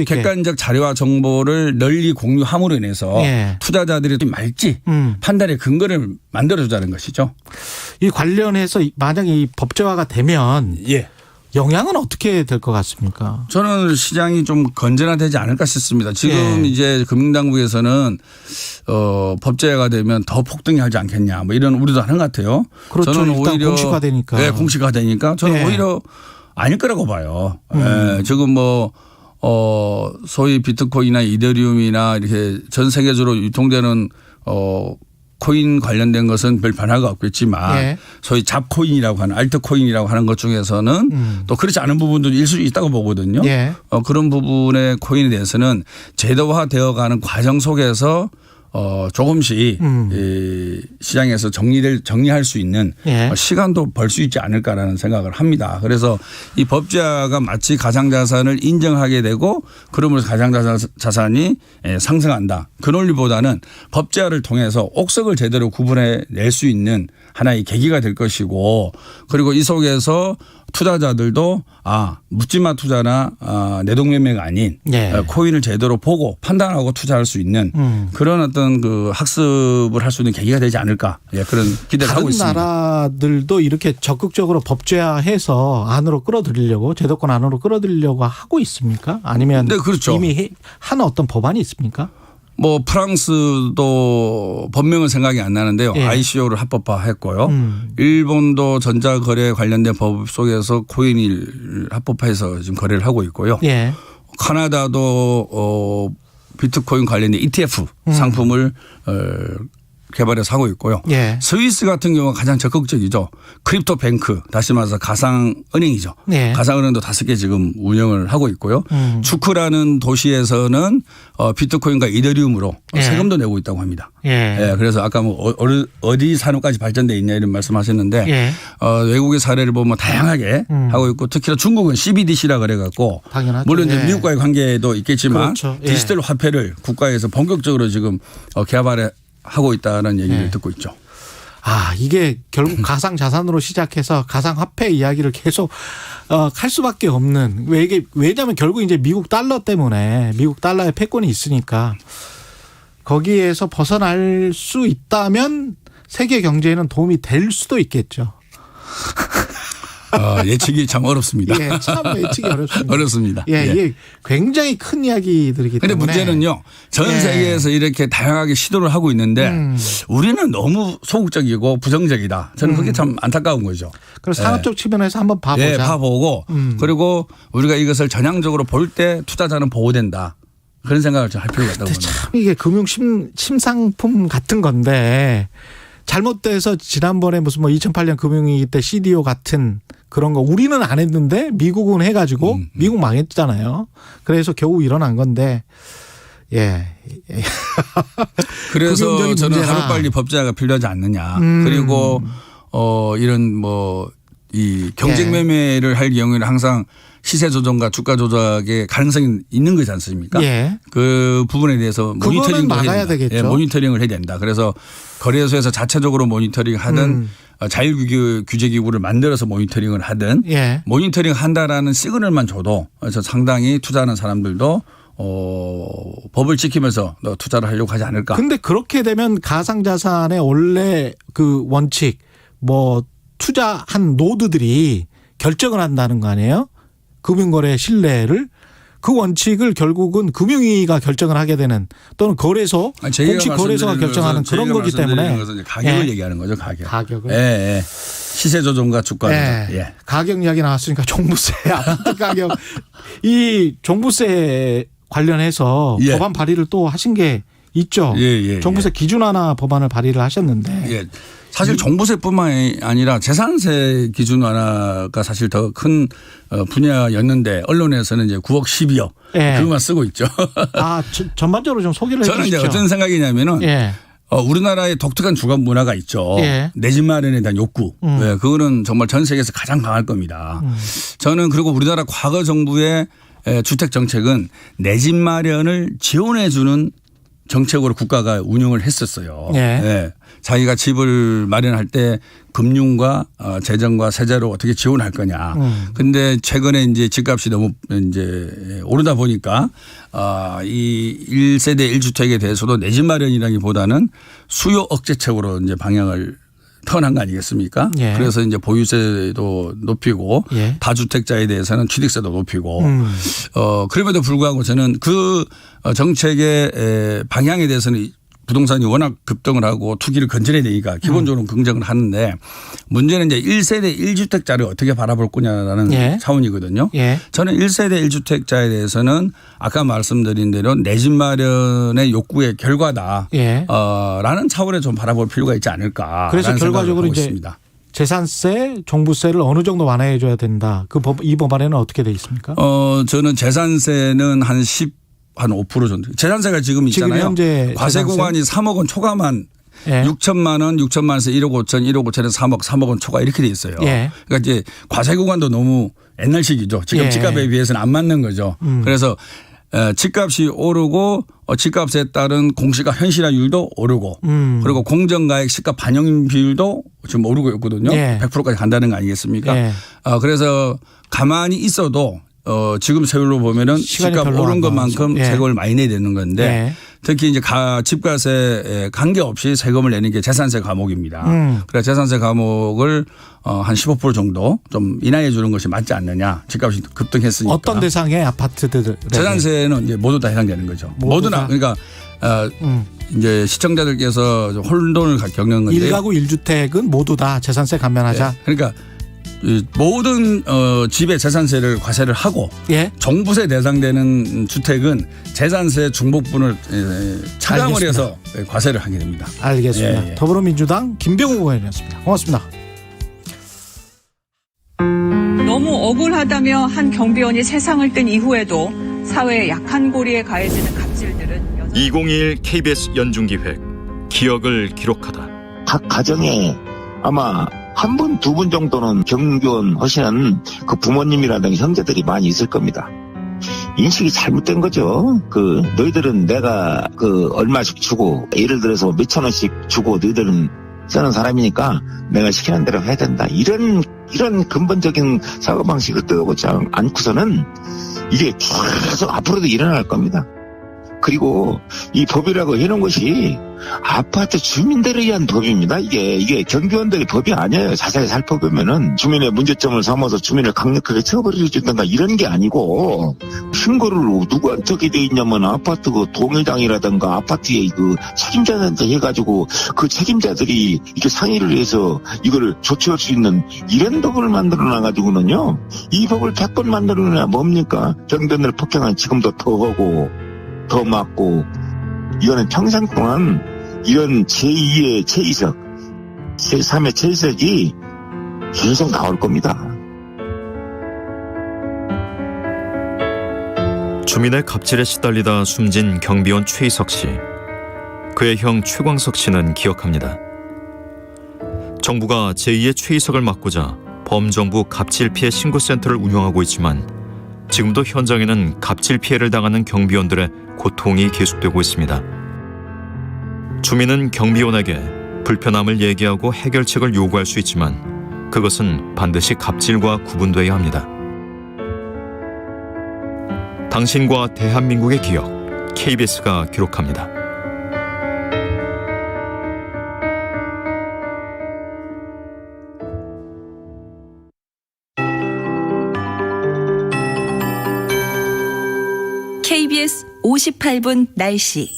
객관적 자료와 정보를 널리 공유함으로 인해서 투자자들이 말지 판단의 근거를 만들어주자는 것이죠. 이 관련해서 만약에 이 법제화가 되면 영향은 어떻게 될 것 같습니까? 저는 시장이 좀 건전화되지 않을까 싶습니다. 지금 이제 금융당국에서는 법제화가 되면 더 폭등하지 않겠냐 뭐 이런 우려도 하는 것 같아요. 그렇죠. 저는 일단 오히려 공시화되니까. 네, 공시화되니까 저는 오히려 아닐 거라고 봐요. 지금 뭐 소위 비트코인이나 이더리움이나 이렇게 전 세계적으로 유통되는 코인 관련된 것은 별 변화가 없겠지만 소위 잡코인이라고 하는 알트코인이라고 하는 것 중에서는 또 그렇지 않은 부분도 일수 있다고 보거든요. 그런 부분의 코인에 대해서는 제도화되어가는 과정 속에서 조금씩 이 시장에서 정리할 수 있는 시간도 벌 수 있지 않을까라는 생각을 합니다. 그래서 이 법제화가 마치 가상자산을 인정하게 되고 그러면서 가상자산이 상승한다. 그 논리보다는 법제화를 통해서 옥석을 제대로 구분해낼 수 있는 하나의 계기가 될 것이고 그리고 이 속에서 투자자들도 묻지마 투자나 내동매매가 아닌 코인을 제대로 보고 판단하고 투자할 수 있는 그런 어떤 그 학습을 할 수 있는 계기가 되지 않을까 그런 기대를 하고 있습니다. 다른 나라들도 이렇게 적극적으로 법제화해서 안으로 끌어들이려고 제도권 안으로 끌어들이려고 하고 있습니까? 아니면 네, 그렇죠. 이미 한 어떤 법안이 있습니까? 뭐 프랑스도 법명은 생각이 안 나는데요. ICO를 합법화했고요. 일본도 전자거래 관련된 법 속에서 코인을 합법화해서 지금 거래를 하고 있고요. 카나다도 비트코인 관련된 ETF 상품을 개발해서 하고 있고요. 스위스 같은 경우가 가장 적극적이죠. 크립토 뱅크 다시 말해서 가상은행이죠. 가상은행도 5개 지금 운영을 하고 있고요. 추크라는 도시에서는 비트코인과 이더리움으로 세금도 내고 있다고 합니다. 그래서 아까 뭐 어디 산업까지 발전돼 있냐 이런 말씀하셨는데 외국의 사례를 보면 다양하게 하고 있고 특히나 중국은 CBDC라 그래갖고 물론 이제 미국과의 관계도 있겠지만 디지털 화폐를 국가에서 본격적으로 지금 개발해 하고 있다는 얘기를 듣고 있죠. 이게 결국 가상 자산으로 시작해서 가상 화폐 이야기를 계속 할 수밖에 없는 왜냐하면 결국 이제 미국 달러 때문에 미국 달러의 패권이 있으니까 거기에서 벗어날 수 있다면 세계 경제에는 도움이 될 수도 있겠죠. 예측이 참 어렵습니다. 참 예측이 어렵습니다. 어렵습니다. 이게 굉장히 큰 이야기들이기 때문에. 그런데 문제는요. 전 세계에서 이렇게 다양하게 시도를 하고 있는데 우리는 너무 소극적이고 부정적이다. 저는 그게 참 안타까운 거죠. 그래서 산업적 측면에서 한번 봐보자. 봐보고 그리고 우리가 이것을 전향적으로 볼 때 투자자는 보호된다. 그런 생각을 좀 할 필요가 있다고 봅니다. 참 이게 금융 심상품 같은 건데 잘못돼서 지난번에 무슨 뭐 2008년 금융위기 때 CDO 같은 그런 거 우리는 안 했는데 미국은 해가지고 미국 망했잖아요. 그래서 겨우 일어난 건데 그래서 저는 하루빨리 법제화가 필요하지 않느냐. 그리고 이런 뭐 이 경쟁 매매를 할 경우에는 항상 시세 조정과 주가 조작의 가능성이 있는 거지 않습니까? 그 부분에 대해서 모니터링도 막아야 되겠죠. 모니터링을 해야 된다. 그래서 거래소에서 자체적으로 모니터링 하든 자율규제기구를 만들어서 모니터링을 하든 모니터링 한다라는 시그널만 줘도 그래서 상당히 투자하는 사람들도 법을 지키면서 투자를 하려고 하지 않을까. 그런데 그렇게 되면 가상자산의 원래 그 원칙 뭐 투자한 노드들이 결정을 한다는 거 아니에요? 금융거래 신뢰를 그 원칙을 결국은 금융위가 결정을 하게 되는 또는 거래소 공식 거래소가 결정하는 그런 거기 때문에 가격을 얘기하는 거죠. 가격을. 시세 조정과 주가 조정. 가격 이야기 나왔으니까 종부세 아파트 가격 이 종부세 관련해서 법안 발의를 또 하신 게 있죠. 종부세 기준화나 법안을 발의를 하셨는데. 사실 종부세뿐만 아니라 재산세 기준 완화가 사실 더 큰 분야였는데 언론에서는 이제 9억 12억 그것만 쓰고 있죠. 전반적으로 좀 소개를 해 주시죠. 저는 이제 어떤 생각이냐면은 우리나라의 독특한 주거 문화가 있죠. 내 집 마련에 대한 욕구. 그거는 정말 전 세계에서 가장 강할 겁니다. 저는 그리고 우리나라 과거 정부의 주택 정책은 내 집 마련을 지원해 주는 정책으로 국가가 운영을 했었어요. 자기가 집을 마련할 때 금융과 재정과 세제로 어떻게 지원할 거냐. 근데 최근에 이제 집값이 너무 이제 오르다 보니까 이 1세대 1주택에 대해서도 내 집 마련이라기보다는 수요 억제책으로 이제 방향을 태어난 거 아니겠습니까? 예. 그래서 이제 보유세도 높이고 예. 다주택자에 대해서는 취득세도 높이고 그럼에도 불구하고 저는 그 정책의 방향에 대해서는 부동산이 워낙 급등을 하고 투기를 건전해야 되니까 기본적으로 긍정을 하는데 문제는 이제 1세대 1주택자를 어떻게 바라볼 거냐라는 예. 차원이거든요. 예. 저는 1세대 1주택자에 대해서는 아까 말씀드린 대로 내 집 마련의 욕구의 결과다. 예. 라는 차원에 좀 바라볼 필요가 있지 않을까. 그래서 결과적으로 이제 있습니다. 재산세, 종부세를 어느 정도 완화해 줘야 된다. 이 법안에는 어떻게 돼 있습니까? 저는 재산세는 한 5% 정도. 재산세가 지금 있잖아요. 현재 과세 구간이 3억 원 초과만 예. 6천만 원, 6천만 원에서 1억 5천, 1억 5천에서 3억 원 초과 이렇게 돼 있어요. 예. 그러니까 이제 과세 구간도 너무 옛날식이죠. 지금 예. 집값에 비해서는 안 맞는 거죠. 그래서 집값이 오르고 집값에 따른 공시가 현실화율도 오르고 그리고 공정가액 시가 반영 비율도 지금 오르고 있거든요. 예. 100%까지 간다는 거 아니겠습니까? 예. 그래서 가만히 있어도 지금 세율로 보면은 집값 오른 것만큼 예. 세금을 많이 내야 되는 건데 예. 특히 이제 집값에 관계없이 세금을 내는 게 재산세 과목입니다. 그래서 재산세 과목을 한 15% 정도 좀 인하해 주는 것이 맞지 않느냐. 집값이 급등했으니까. 어떤 대상의 아파트들? 재산세는 이제 모두 다 해당되는 거죠. 모두나 그러니까 이제 시청자들께서 좀 혼돈을 겪는 건데요. 1가구 1주택은 모두 다 재산세 감면하자. 네. 그러니까 모든 집의 재산세를 과세를 하고 예. 종부세 대상되는 주택은 재산세 중복분을 차감을 해서 과세를 하게 됩니다. 알겠습니다. 예, 예. 더불어민주당 김병우 의원이었습니다. 고맙습니다. 너무 억울하다며 한 경비원이 세상을 뜬 이후에도 사회의 약한 고리에 가해지는 갑질들은 2021 KBS 연중기획 기억을 기록하다. 각 가정에 아마 한 분, 두 분 정도는 경비원 하시는 그 부모님이라든가 형제들이 많이 있을 겁니다. 인식이 잘못된 거죠. 너희들은 내가 얼마씩 주고 예를 들어서 몇천 원씩 주고 너희들은 쓰는 사람이니까 내가 시키는 대로 해야 된다. 이런 근본적인 사고방식을 떠오지 않고서는 이게 계속 앞으로도 일어날 겁니다. 그리고 이 법이라고 해놓은 것이 아파트 주민들을 위한 법입니다. 이게 경비원들의 법이 아니에요. 자세히 살펴보면은 주민의 문제점을 삼아서 주민을 강력하게 처벌해준다든가 이런 게 아니고 신고를 누구한테 돼 있냐면 아파트 동일당이라든가 아파트의 책임자한테 해가지고 그 책임자들이 이렇게 상의를 해서 이거를 조치할 수 있는 이런 법을 만들어놔가지고는요. 이 법을 100번 만들어놔야 뭡니까? 경비원을 폭행한 지금도 더 하고 더 맞고 이거는 평생 동안 이런 제2의 최이석 제3의 최이석이 계속 나올 겁니다. 주민의 갑질에 시달리다 숨진 경비원 최희석 씨. 그의 형 최광석 씨는 기억합니다. 정부가 제2의 최희석을 막고자 범정부 갑질 피해 신고센터를 운영하고 있지만 지금도 현장에는 갑질 피해를 당하는 경비원들의 고통이 계속되고 있습니다. 주민은 경비원에게 불편함을 얘기하고 해결책을 요구할 수 있지만 그것은 반드시 갑질과 구분돼야 합니다. 당신과 대한민국의 기억, KBS가 기록합니다. KBS 58분 날씨.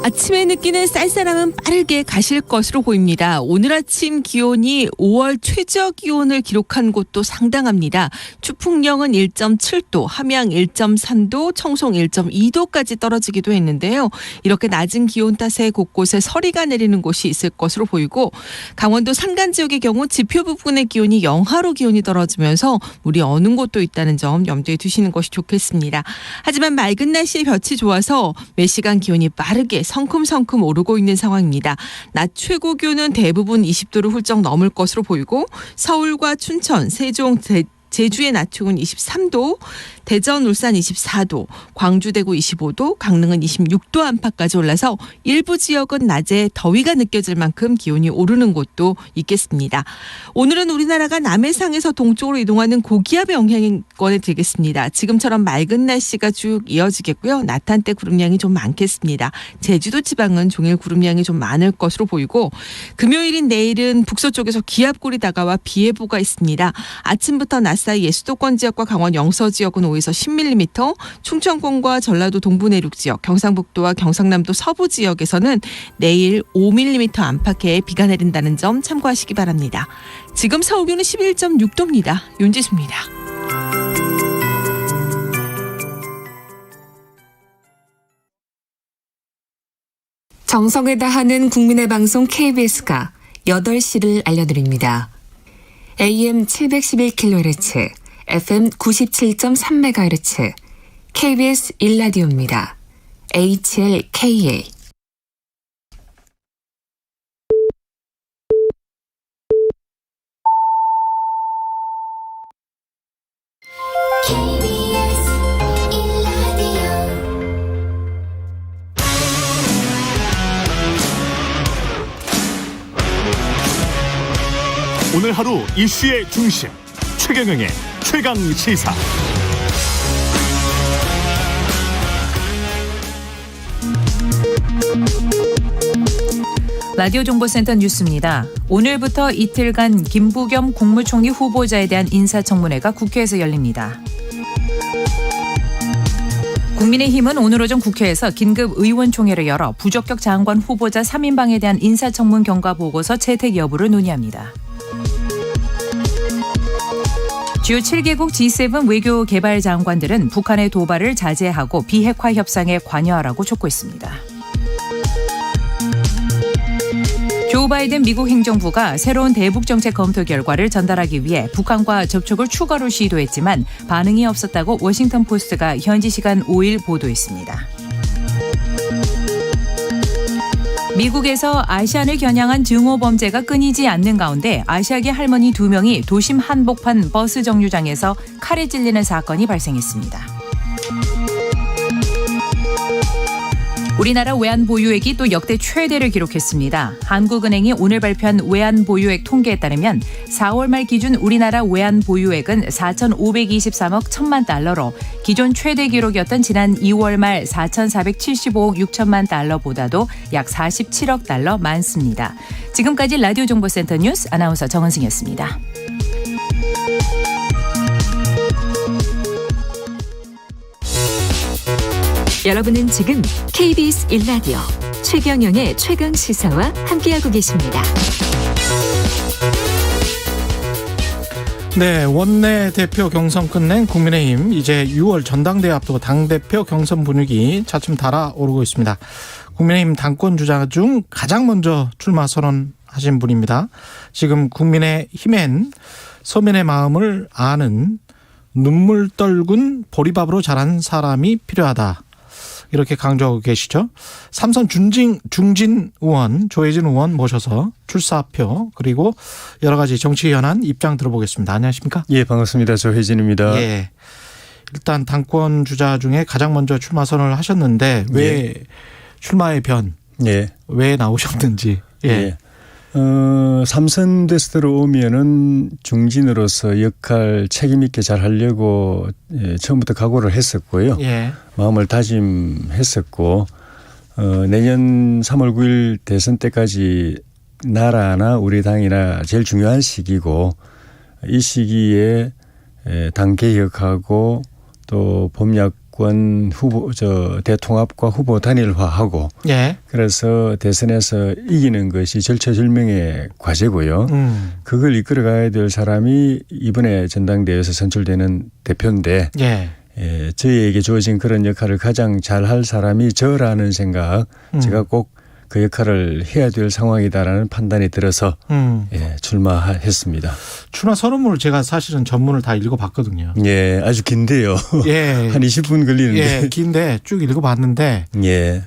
아침에 느끼는 쌀쌀함은 빠르게 가실 것으로 보입니다. 오늘 아침 기온이 5월 최저 기온을 기록한 곳도 상당합니다. 추풍령은 1.7도, 함양 1.3도, 청송 1.2도까지 떨어지기도 했는데요. 이렇게 낮은 기온 탓에 곳곳에 서리가 내리는 곳이 있을 것으로 보이고 강원도 산간 지역의 경우 지표 부분의 기온이 영하로 기온이 떨어지면서 물이 어는 곳도 있다는 점 염두에 두시는 것이 좋겠습니다. 하지만 맑은 날씨에 볕이 좋아서 매 시간 기온이 빠르게 성큼성큼 오르고 있는 상황입니다. 낮 최고 기온은 대부분 20도를 훌쩍 넘을 것으로 보이고 서울과 춘천, 세종, 제주의 낮 최고는 23도, 대전, 울산 24도, 광주, 대구 25도, 강릉은 26도 안팎까지 올라서 일부 지역은 낮에 더위가 느껴질 만큼 기온이 오르는 곳도 있겠습니다. 오늘은 우리나라가 남해상에서 동쪽으로 이동하는 고기압의 영향권에 들겠습니다. 지금처럼 맑은 날씨가 쭉 이어지겠고요. 낮한때 구름량이 좀 많겠습니다. 제주도 지방은 종일 구름량이 좀 많을 것으로 보이고 금요일인 내일은 북서쪽에서 기압골이 다가와 비 예보가 있습니다. 아침부터 낮 사이 수도권 지역과 강원 영서 지역은 5에서 10mm, 충청권과 전라도 동부 내륙 지역, 경상북도와 경상남도 서부 지역에서는 내일 5mm 안팎의 비가 내린다는 점 참고하시기 바랍니다. 지금 서울 기온은 11.6도입니다. 윤지수입니다. 정성을 다하는 국민의 방송 KBS가 8시를 알려드립니다. AM 711kHz, FM 97.3MHz, KBS 1라디오입니다. HLKA. 오늘 하루 이슈의 중심 최경영의 최강 시사. 라디오 정보센터 뉴스입니다. 오늘부터 이틀간 김부겸 국무총리 후보자에 대한 인사청문회가 국회에서 열립니다. 국민의힘은 오늘 오전 국회에서 긴급 의원총회를 열어 부적격 장관 후보자 3인방에 대한 인사청문 경과 보고서 채택 여부를 논의합니다. 주요 7개국 G7 외교 개발 장관들은 북한의 도발을 자제하고 비핵화 협상에 관여하라고 촉구했습니다. 조 바이든 미국 행정부가 새로운 대북 정책 검토 결과를 전달하기 위해 북한과 접촉을 추가로 시도했지만 반응이 없었다고 워싱턴 포스트가 현지 시간 5일 보도했습니다. 미국에서 아시안을 겨냥한 증오 범죄가 끊이지 않는 가운데 아시아계 할머니 2명이 도심 한복판 버스 정류장에서 칼에 찔리는 사건이 발생했습니다. 우리나라 외환 보유액이 또 역대 최대를 기록했습니다. 한국은행이 오늘 발표한 외환 보유액 통계에 따르면 4월 말 기준 우리나라 외환 보유액은 4,523억 1천만 달러로 기존 최대 기록이었던 지난 2월 말 4,475억 6천만 달러보다도 약 47억 달러 많습니다. 지금까지 라디오 정보센터 뉴스 아나운서 정은승이었습니다. 여러분은 지금 KBS 1라디오 최경영의 최강 시사와 함께하고 계십니다. 네, 원내대표 경선 끝낸 국민의힘 이제 6월 전당대회 앞두고 당대표 경선 분위기 차츰 달아오르고 있습니다. 국민의힘 당권 주자 중 가장 먼저 출마 선언하신 분입니다. 지금 국민의힘엔 서민의 마음을 아는 눈물 떨군 보리밥으로 자란 사람이 필요하다. 이렇게 강조하고 계시죠. 삼선 중진 의원, 조혜진 의원 모셔서 출사표 그리고 여러 가지 정치 현안 입장 들어보겠습니다. 안녕하십니까? 예, 반갑습니다. 조혜진입니다. 예. 일단 당권 주자 중에 가장 먼저 출마 선언을 하셨는데 왜 예. 출마의 변? 예. 왜 나오셨는지. 예. 예. 삼선돼서 들어오면은 중진으로서 역할 책임 있게 잘 하려고 처음부터 각오를 했었고요. 예. 마음을 다짐했었고 내년 3월 9일 대선 때까지 나라나 우리 당이나 제일 중요한 시기고 이 시기에 당 개혁하고 또 범야권 후보 대통합과 후보 단일화하고 예. 그래서 대선에서 이기는 것이 절체절명의 과제고요. 그걸 이끌어가야 될 사람이 이번에 전당대회에서 선출되는 대표인데 예. 저희에게 주어진 그런 역할을 가장 잘할 사람이 저라는 생각 제가 꼭 그 역할을 해야 될 상황이다라는 판단이 들어서 출마했습니다. 출마 선언문을 제가 사실은 전문을 다 읽어봤거든요. 예, 아주 긴데요. 예. 한 20분 걸리는데. 예, 긴데 쭉 읽어봤는데. 예.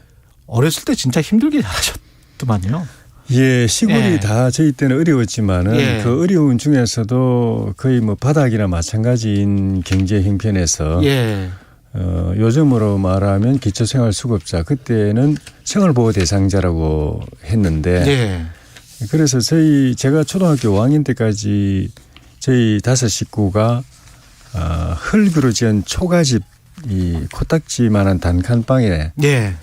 어렸을 때 진짜 힘들게 잘하셨더만요. 예, 시골이 예. 다 저희 때는 어려웠지만은 예. 그 어려운 중에서도 거의 뭐 바닥이나 마찬가지인 경제 형편에서 예. 요즘으로 말하면 기초생활수급자 그때는 생활보호 대상자라고 했는데 예. 그래서 제가 초등학교 5학년 때까지 저희 5 식구가 흙으로 지은 초가집 이 코딱지만한 단칸방에 예.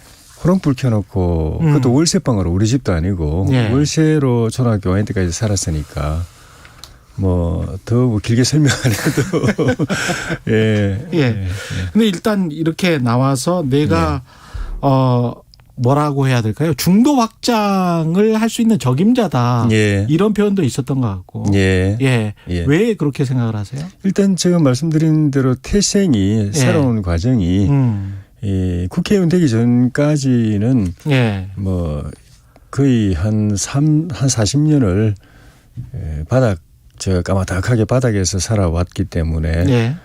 호롱불 켜놓고 그것도 월세방으로 우리 집도 아니고 예. 월세로 초등학교 5학년 때까지 살았으니까 뭐 더 길게 설명 안 해도 예. 예. 근데 일단 이렇게 나와서 내가 뭐라고 해야 될까요? 중도 확장을 할 수 있는 적임자다. 예. 이런 표현도 있었던 것 같고. 예. 예. 예. 왜 그렇게 생각을 하세요? 일단 제가 말씀드린 대로 태생이 예. 살아온 과정이 이 국회의원 되기 전까지는 예. 뭐 거의 한 40년을 제가 까마득하게 바닥에서 살아왔기 때문에 예.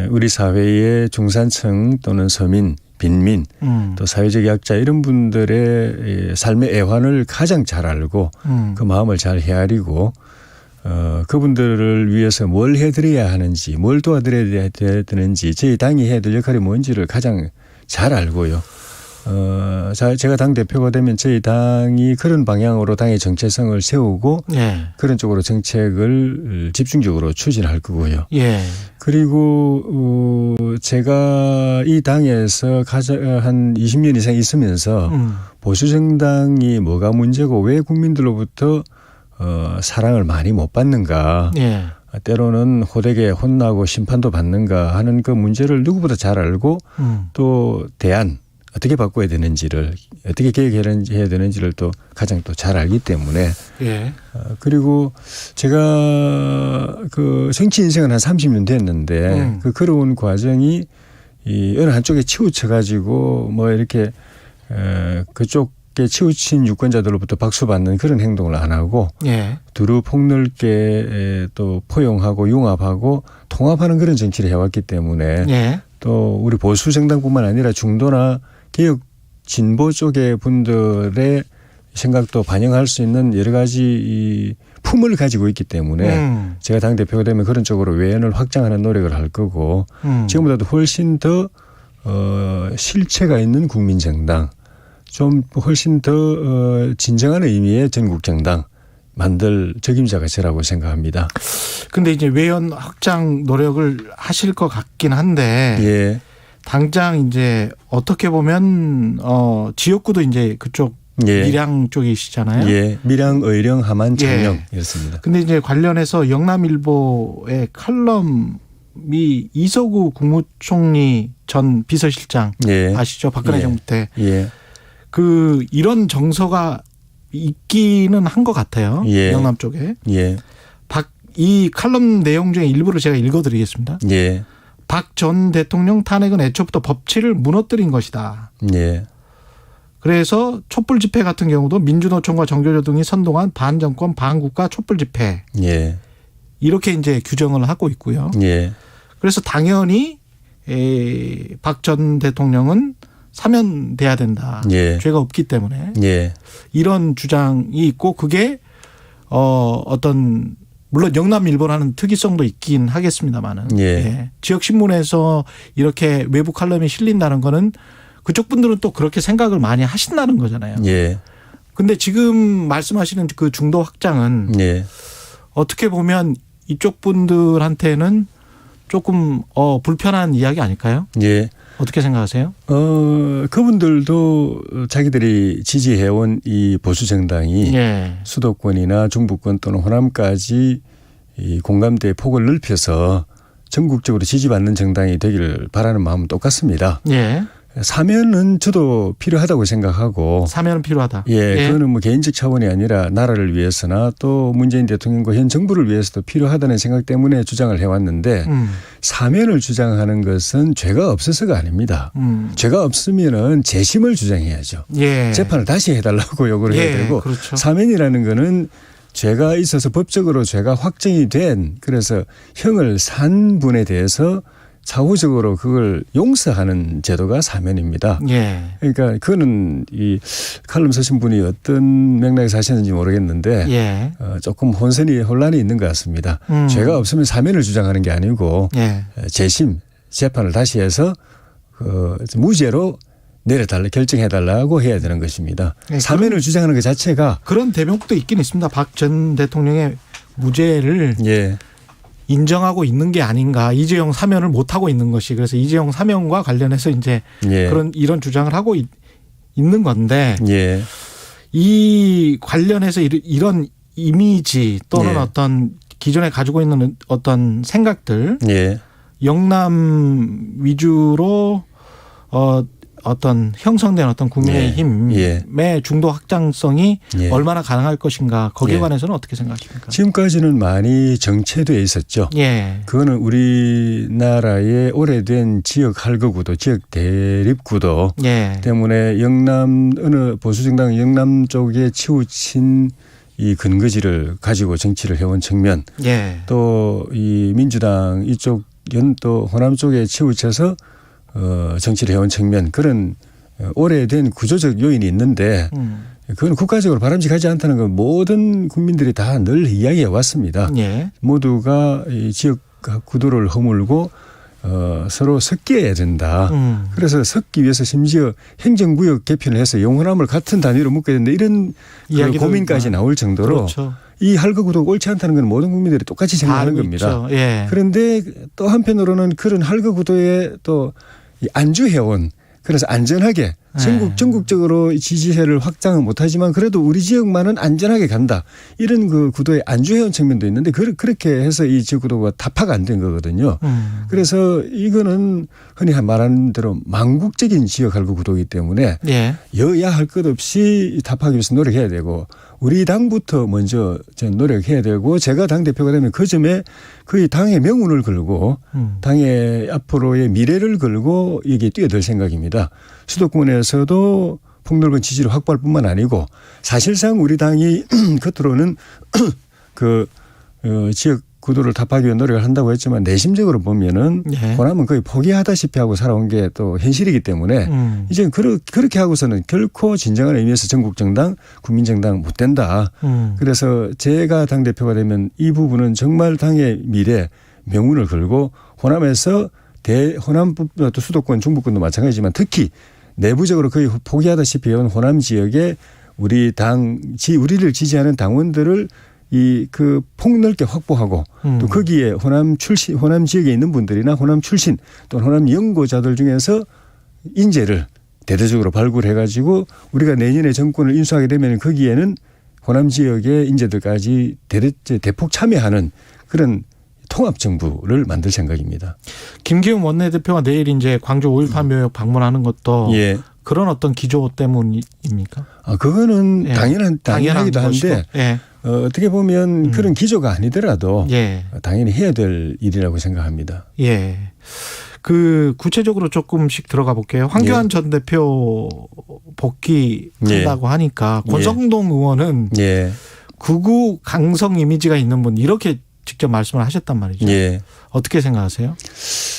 우리 사회의 중산층 또는 서민, 빈민 또 사회적 약자 이런 분들의 삶의 애환을 가장 잘 알고 그 마음을 잘 헤아리고 그분들을 위해서 뭘 해드려야 하는지 뭘 도와드려야 되는지 저희 당이 해야 될 역할이 뭔지를 가장 잘 알고요. 제가 당대표가 되면 저희 당이 그런 방향으로 당의 정체성을 세우고 예. 그런 쪽으로 정책을 집중적으로 추진할 거고요. 예. 그리고 제가 이 당에서 한 20년 이상 있으면서 보수정당이 뭐가 문제고 왜 국민들로부터 사랑을 많이 못 받는가. 예. 때로는 호되게 혼나고 심판도 받는가 하는 그 문제를 누구보다 잘 알고 또 대안 어떻게 바꿔야 되는지를 어떻게 개혁해야 되는지를 또 가장 또 잘 알기 때문에 예. 그리고 제가 그 정치 인생은 한 30년 됐는데 그 걸어온 과정이 이 어느 한쪽에 치우쳐 가지고 뭐 이렇게 그쪽에 치우친 유권자들로부터 박수 받는 그런 행동을 안 하고 예. 두루 폭넓게 또 포용하고 융합하고 통합하는 그런 정치를 해왔기 때문에 예. 또 우리 보수 정당뿐만 아니라 중도나 개혁 진보 쪽의 분들의 생각도 반영할 수 있는 여러 가지 이 품을 가지고 있기 때문에 제가 당대표가 되면 그런 쪽으로 외연을 확장하는 노력을 할 거고 지금보다도 훨씬 더 실체가 있는 국민정당 좀 훨씬 더 진정한 의미의 전국정당 만들 적임자가 저라고 생각합니다. 근데 이제 외연 확장 노력을 하실 것 같긴 한데 예. 당장 이제 어떻게 보면 지역구도 이제 그쪽 예. 밀양 쪽이시잖아요. 예. 밀양, 의령, 함안, 장영 예. 이렇습니다. 근데 이제 관련해서 영남일보의 칼럼이 이석우 국무총리 전 비서실장 예. 아시죠? 박근혜 예. 정부 때. 예. 그 이런 정서가 있기는 한 것 같아요. 예. 영남 쪽에. 예. 이 칼럼 내용 중에 일부를 제가 읽어드리겠습니다. 예. 박 전 대통령 탄핵은 애초부터 법치를 무너뜨린 것이다. 예. 그래서 촛불 집회 같은 경우도 민주노총과 정교조 등이 선동한 반정권 반국가 촛불 집회. 예. 이렇게 이제 규정을 하고 있고요. 예. 그래서 당연히 박 전 대통령은 사면돼야 된다. 예. 죄가 없기 때문에. 예. 이런 주장이 있고 그게 어떤 물론 영남일보라는 특이성도 있긴 하겠습니다만은 예. 지역 신문에서 이렇게 외부 칼럼이 실린다는 거는 그쪽 분들은 또 그렇게 생각을 많이 하신다는 거잖아요. 예. 근데 지금 말씀하시는 그 중도 확장은 예. 어떻게 보면 이쪽 분들한테는 조금 불편한 이야기 아닐까요? 예. 어떻게 생각하세요? 그분들도 자기들이 지지해온 이 보수 정당이 예. 수도권이나 중부권 또는 호남까지 이 공감대의 폭을 넓혀서 전국적으로 지지받는 정당이 되기를 바라는 마음은 똑같습니다. 예. 사면은 저도 필요하다고 생각하고. 사면은 필요하다. 예. 그거는 뭐 개인적 차원이 아니라 나라를 위해서나 또 문재인 대통령과 현 정부를 위해서도 필요하다는 생각 때문에 주장을 해왔는데 사면을 주장하는 것은 죄가 없어서가 아닙니다. 죄가 없으면은 재심을 주장해야죠. 예. 재판을 다시 해달라고 요구를 해야 되고 그렇죠. 사면이라는 거는 죄가 있어서 법적으로 죄가 확정이 된 그래서 형을 산 분에 대해서 사후적으로 그걸 용서하는 제도가 사면입니다. 예. 그러니까 그거는 이 칼럼 쓰신 분이 어떤 맥락에서 하시는지 모르겠는데 예. 조금 혼란이 있는 것 같습니다. 죄가 없으면 사면을 주장하는 게 아니고 예. 재심 재판을 다시 해서 무죄로 내려달라 결정해달라고 해야 되는 것입니다. 예, 사면을 주장하는 것 자체가 그런 대목도 있긴 있습니다. 박 전 대통령의 무죄를 예. 인정하고 있는 게 아닌가. 이재용 사면을 못 하고 있는 것이 그래서 이재용 사면과 관련해서 이제 예. 이런 주장을 하고 있는 건데 예. 이 관련해서 이런 이미지 또는 예. 어떤 기존에 가지고 있는 어떤 생각들 예. 영남 위주로 어떤 형성된 어떤 국민의힘의 예. 중도 확장성이 예. 얼마나 가능할 것인가 거기에 예. 관해서는 어떻게 생각하십니까? 지금까지는 많이 정체되어 있었죠. 예. 그거는 우리나라의 오래된 지역 할거구도 지역 대립구도 예. 때문에 영남 어느 보수정당 영남 쪽에 치우친 이 근거지를 가지고 정치를 해온 측면 예. 또 이 민주당 이쪽 또 호남 쪽에 치우쳐서 정치를 해온 측면 그런 오래된 구조적 요인이 있는데 그건 국가적으로 바람직하지 않다는 건 모든 국민들이 다 늘 이야기해 왔습니다. 예. 모두가 이 지역 구도를 허물고 서로 섞여야 된다. 그래서 섞기 위해서 심지어 행정구역 개편을 해서 영호남을 같은 단위로 묶어야 된다. 이런 그 고민까지 나올 정도로 그렇죠. 이 할거구도가 옳지 않다는 건 모든 국민들이 똑같이 생각하는 겁니다. 예. 그런데 또 한편으로는 그런 할거구도에 또 안주해온 그래서 안전하게 전국적으로 지지세를 확장은 못하지만 그래도 우리 지역만은 안전하게 간다. 이런 그 구도에 안주해온 측면도 있는데 그렇게 해서 이 지역구도가 타파가 안 된 거거든요. 그래서 이거는 흔히 말하는 대로 망국적인 지역 할거 구도이기 때문에 예. 여야 할 것 없이 타파하기 위해서 노력해야 되고 우리 당부터 먼저 노력해야 되고 제가 당대표가 되면 그 점에 거의 당의 명운을 걸고 당의 앞으로의 미래를 걸고 여기에 뛰어들 생각입니다. 수도권에서도 폭넓은 지지를 확보할 뿐만 아니고 사실상 우리 당이 겉으로는 지역 구도를 타파하기 위한 노력을 한다고 했지만 내심적으로 보면은 예. 호남은 거의 포기하다시피 하고 살아온 게 또 현실이기 때문에 이제 그렇게 하고서는 결코 진정한 의미에서 전국정당, 국민정당 못 된다. 그래서 제가 당대표가 되면 이 부분은 정말 당의 미래, 명운을 걸고 호남에서 호남뿐만 또 수도권, 중부권도 마찬가지지만 특히 내부적으로 거의 포기하다시피 해온 호남 지역에 우리를 지지하는 당원들을 그 폭넓게 확보하고 또 거기에 호남 지역에 있는 분들이나 호남 출신 또는 호남 연고자들 중에서 인재를 대대적으로 발굴해 가지고 우리가 내년에 정권을 인수하게 되면 거기에는 호남 지역의 인재들까지 대폭 참여하는 그런 통합 정부를 만들 생각입니다. 김기현 원내대표가 내일 이제 광주 5.18 묘역 방문하는 것도 예. 그런 어떤 기조 때문입니까? 그거는 예. 당연하기도 한데 예. 어떻게 보면 그런 기조가 아니더라도 예. 당연히 해야 될 일이라고 생각합니다. 예. 구체적으로 조금씩 들어가 볼게요. 황교안 전 대표 복귀한다고 하니까 권성동 의원은 극우 강성 이미지가 있는 분 이렇게 직접 말씀을 하셨단 말이죠. 어떻게 생각하세요?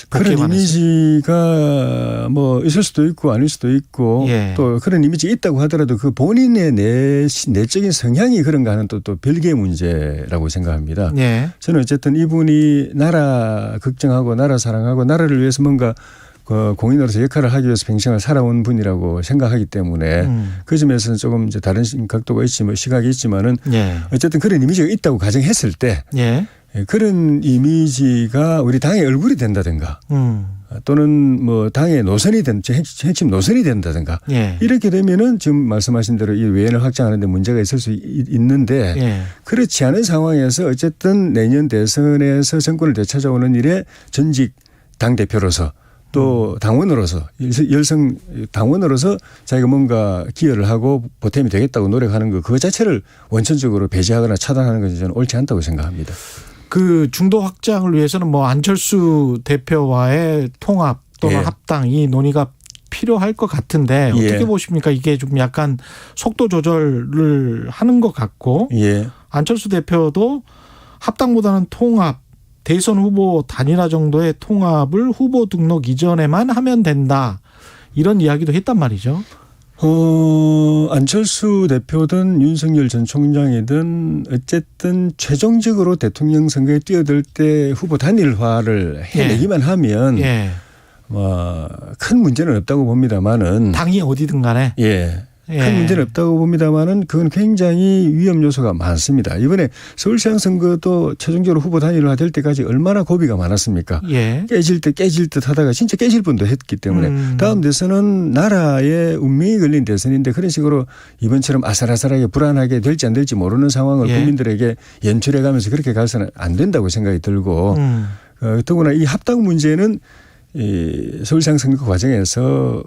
그런 이미지가 뭐 있을 수도 있고 아닐 수도 있고 또 그런 이미지가 있다고 하더라도 그 본인의 내적인 성향이 그런가 하는 또 별개의 문제라고 생각합니다. 저는 어쨌든 이분이 나라 걱정하고 나라 사랑하고 나라를 위해서 뭔가 공인으로서 역할을 하기 위해서 평생을 살아온 분이라고 생각하기 때문에 그 점에서는 조금 이제 다른 각도가 있지만 시각이 있지만은 어쨌든 그런 이미지가 있다고 가정했을 때 그런 이미지가 우리 당의 얼굴이 된다든가 또는 뭐 당의 노선이 핵심 노선이 된다든가 이렇게 되면은 지금 말씀하신 대로 이 외연을 확장하는 데 문제가 있을 수 있는데 그렇지 않은 상황에서 어쨌든 내년 대선에서 정권을 되찾아오는 일에 전직 당대표로서 또 당원으로서 열성 당원으로서 자기가 뭔가 기여를 하고 보탬이 되겠다고 노력하는 그거 자체를 원천적으로 배제하거나 차단하는 것이 저는 옳지 않다고 생각합니다. 그 중도 확장을 위해서는 뭐 안철수 대표와의 통합 또는 합당 이 논의가 필요할 것 같은데 어떻게 보십니까? 이게 좀 약간 속도 조절을 하는 것 같고 안철수 대표도 합당보다는 통합 대선 후보 단일화 정도의 통합을 후보 등록 이전에만 하면 된다. 이런 이야기도 했단 말이죠. 안철수 대표든 윤석열 전 총장이든 어쨌든 최종적으로 대통령 선거에 뛰어들 때 후보 단일화를 해내기만 하면 큰 문제는 없다고 봅니다만은 당이 어디든 간에 큰 문제는 없다고 봅니다만은 그건 굉장히 위험 요소가 많습니다. 이번에 서울시장 선거도 최종적으로 후보 단일화 될 때까지 얼마나 고비가 많았습니까? 깨질 듯 하다가 진짜 깨질 뻔도 했기 때문에 다음 대선은 나라의 운명이 걸린 대선인데 그런 식으로 이번처럼 아슬아슬하게 불안하게 될지 안 될지 모르는 상황을 국민들에게 연출해 가면서 그렇게 가서는 안 된다고 생각이 들고 더구나 이 합당 문제는 이 서울시장 선거 과정에서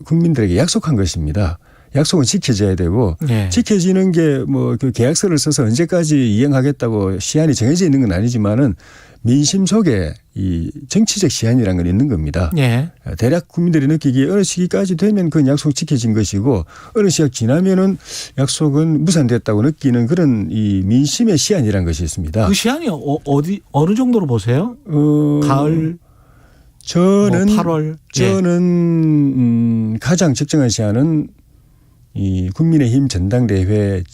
국민들에게 약속한 것입니다. 약속은 지켜져야 되고 지켜지는 게 뭐 그 계약서를 써서 언제까지 이행하겠다고 시한이 정해져 있는 건 아니지만은 민심 속에 이 정치적 시한이라는 건 있는 겁니다. 대략 국민들이 느끼기에 어느 시기까지 되면 그건 약속 지켜진 것이고 어느 시각 지나면은 약속은 무산됐다고 느끼는 그런 이 민심의 시한이라는 것이 있습니다. 그 시한이 어느 정도로 보세요? 가을? 저는 8월. 저는 가장 적정한 시한은 이 국민의힘 전당대회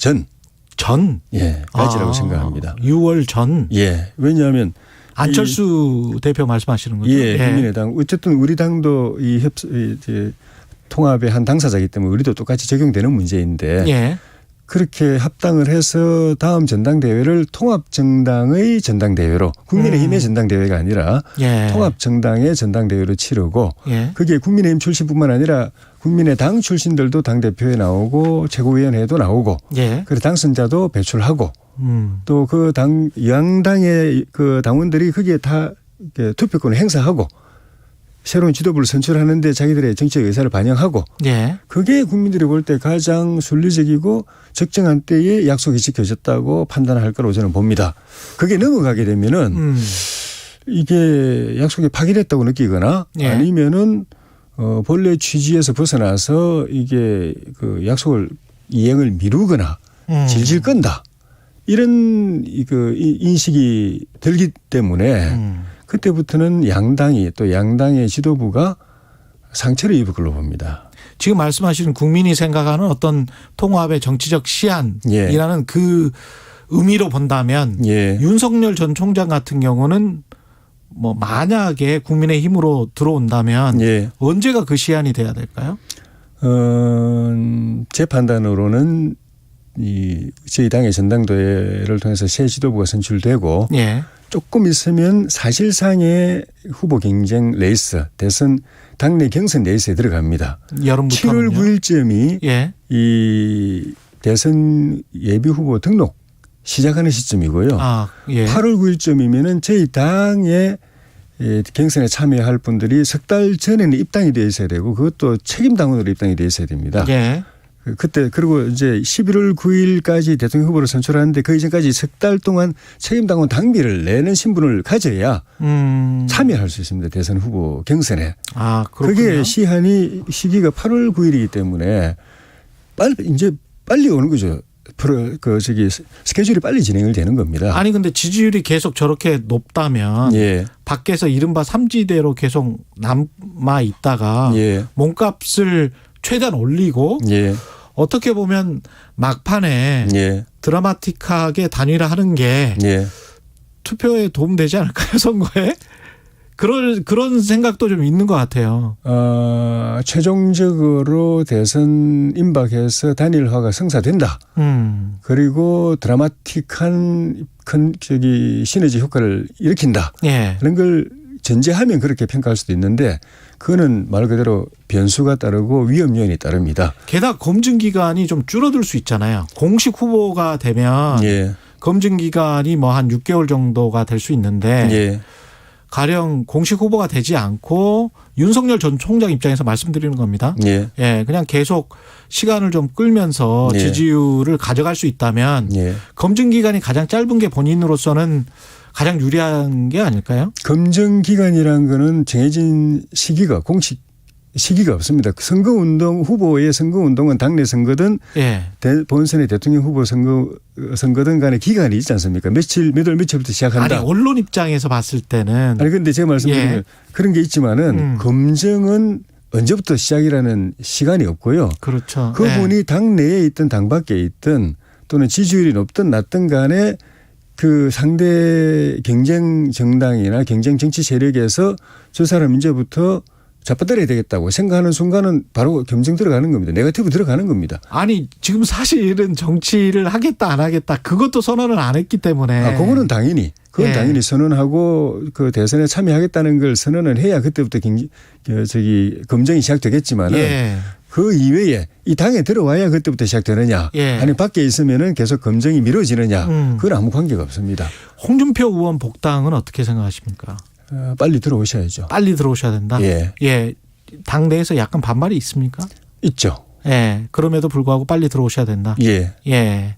까지라고 생각합니다. 6월 전. 왜냐하면 안철수 대표 말씀하시는 거죠. 국민의당 어쨌든 우리 당도 이 통합의 한 당사자이기 때문에 우리도 똑같이 적용되는 문제인데 그렇게 합당을 해서 다음 전당대회를 통합정당의 전당대회로 국민의힘의 전당대회가 아니라 통합정당의 전당대회로 치르고 그게 국민의힘 출신뿐만 아니라 국민의당 출신들도 당대표에 나오고 최고위원회에도 나오고 그리고 당선자도 배출하고 또 그 양당의 그 당원들이 거기에 다 투표권을 행사하고 새로운 지도부를 선출하는데 자기들의 정치적 의사를 반영하고 그게 국민들이 볼 때 가장 순리적이고 적정한 때에 약속이 지켜졌다고 판단할 거라고 저는 봅니다. 그게 넘어가게 되면은 이게 약속이 파기됐다고 느끼거나 아니면은 본래 취지에서 벗어나서 이게 그 약속을 이행을 미루거나 질질 끈다 이런 그 인식이 들기 때문에 그때부터는 양당이 또 양당의 지도부가 상처를 입을 걸로 봅니다. 지금 말씀하시는 국민이 생각하는 어떤 통합의 정치적 시한이라는 그 의미로 본다면 윤석열 전 총장 같은 경우는 뭐 만약에 국민의힘으로 들어온다면 언제가 그 시한이 돼야 될까요? 제 판단으로는 저희 당의 전당대회를 통해서 새 지도부가 선출되고 조금 있으면 사실상의 후보 경쟁 레이스, 대선 당내 경선 레이스에 들어갑니다. 7월 9일쯤이 이 대선 예비 후보 등록 시작하는 시점이고요. 8월 9일쯤이면은 저희 당의 경선에 참여할 분들이 석 달 전에는 입당이 되어 있어야 되고 그것도 책임 당원으로 입당이 되어 있어야 됩니다. 그때 그리고 이제 11월 9일까지 대통령 후보를 선출하는데 그 이전까지 석 달 동안 책임당원 당비를 내는 신분을 가져야 참여할 수 있습니다. 대선 후보 경선에. 그게 시기가 8월 9일이기 때문에 빨리 오는 거죠. 스케줄이 빨리 진행을 되는 겁니다. 아니 근데 지지율이 계속 저렇게 높다면 밖에서 이른바 삼지대로 계속 남아 있다가 몸값을 최대한 올리고 어떻게 보면 막판에 드라마틱하게 단일화하는 게 투표에 도움되지 않을까요? 선거에? 그런 생각도 좀 있는 것 같아요. 최종적으로 대선 임박해서 단일화가 성사된다. 그리고 드라마틱한 큰 시너지 효과를 일으킨다. 그런 걸 전제하면 그렇게 평가할 수도 있는데 그거는 말 그대로 변수가 따르고 위험 요인이 따릅니다. 게다가 검증 기간이 좀 줄어들 수 있잖아요. 공식 후보가 되면 검증 기간이 뭐 한 6개월 정도가 될 수 있는데 가령 공식 후보가 되지 않고 윤석열 전 총장 입장에서 말씀드리는 겁니다. 그냥 계속 시간을 좀 끌면서 지지율을 가져갈 수 있다면 검증 기간이 가장 짧은 게 본인으로서는 가장 유리한 게 아닐까요? 검증 기간이라는 거는 정해진 시기가 공식 시기가 없습니다. 선거운동 후보의 선거운동은 당내 선거든 예. 본선의 대통령 후보 선거든 간에 기간이 있지 않습니까? 몇 월 며칠부터 시작한다. 아니 언론 입장에서 봤을 때는 아니 근데 제가 말씀드리면 예. 그런 게 있지만은 검증은 언제부터 시작이라는 시간이 없고요. 그렇죠. 그분이 예. 당 내에 있든 당 밖에 있든 또는 지지율이 높든 낮든 간에 그 상대 경쟁 정당이나 경쟁 정치 세력에서 저 사람 이제부터 잡아들여야 되겠다고 생각하는 순간은 바로 검증 들어가는 겁니다. 네거티브 들어가는 겁니다. 아니 지금 사실은 정치를 하겠다 안 하겠다 그것도 선언을 안 했기 때문에. 그거는 당연히. 그건 예. 당연히 선언하고 그 대선에 참여하겠다는 걸 선언을 해야 그때부터 검증이 시작되겠지만은 예. 그 이외에 이 당에 들어와야 그때부터 시작되느냐 예. 아니 밖에 있으면은 계속 검증이 미뤄지느냐 그건 아무 관계가 없습니다. 홍준표 의원 복당은 어떻게 생각하십니까? 빨리 들어오셔야죠. 빨리 들어오셔야 된다. 예. 예. 당 내에서 약간 반발이 있습니까? 있죠. 예. 그럼에도 불구하고 빨리 들어오셔야 된다. 예. 예.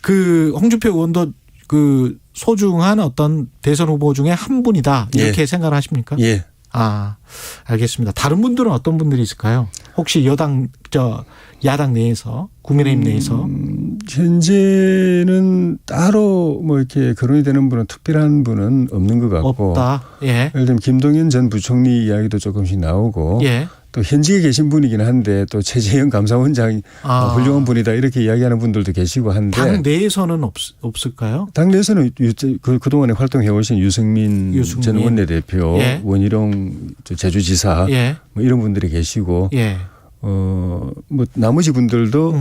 그 홍준표 의원도 그 소중한 어떤 대선 후보 중에 한 분이다 이렇게 예. 생각을 하십니까? 예. 아, 알겠습니다. 다른 분들은 어떤 분들이 있을까요? 혹시 야당 내에서 국민의힘 내에서 현재는 따로 뭐 이렇게 거론이 되는 분은 특별한 분은 없는 것 같고 없다. 예. 예를 들면 김동연 전 부총리 이야기도 조금씩 나오고 예. 또 현직에 계신 분이긴 한데 또 최재형 감사원장이 훌륭한 분이다 이렇게 이야기하는 분들도 계시고 한데 당 내에서는 없을까요? 당 내에서는 그동안에 활동해 오신 유승민 전 원내대표, 예. 원희룡 제주지사 예. 뭐 이런 분들이 계시고 예. 뭐 나머지 분들도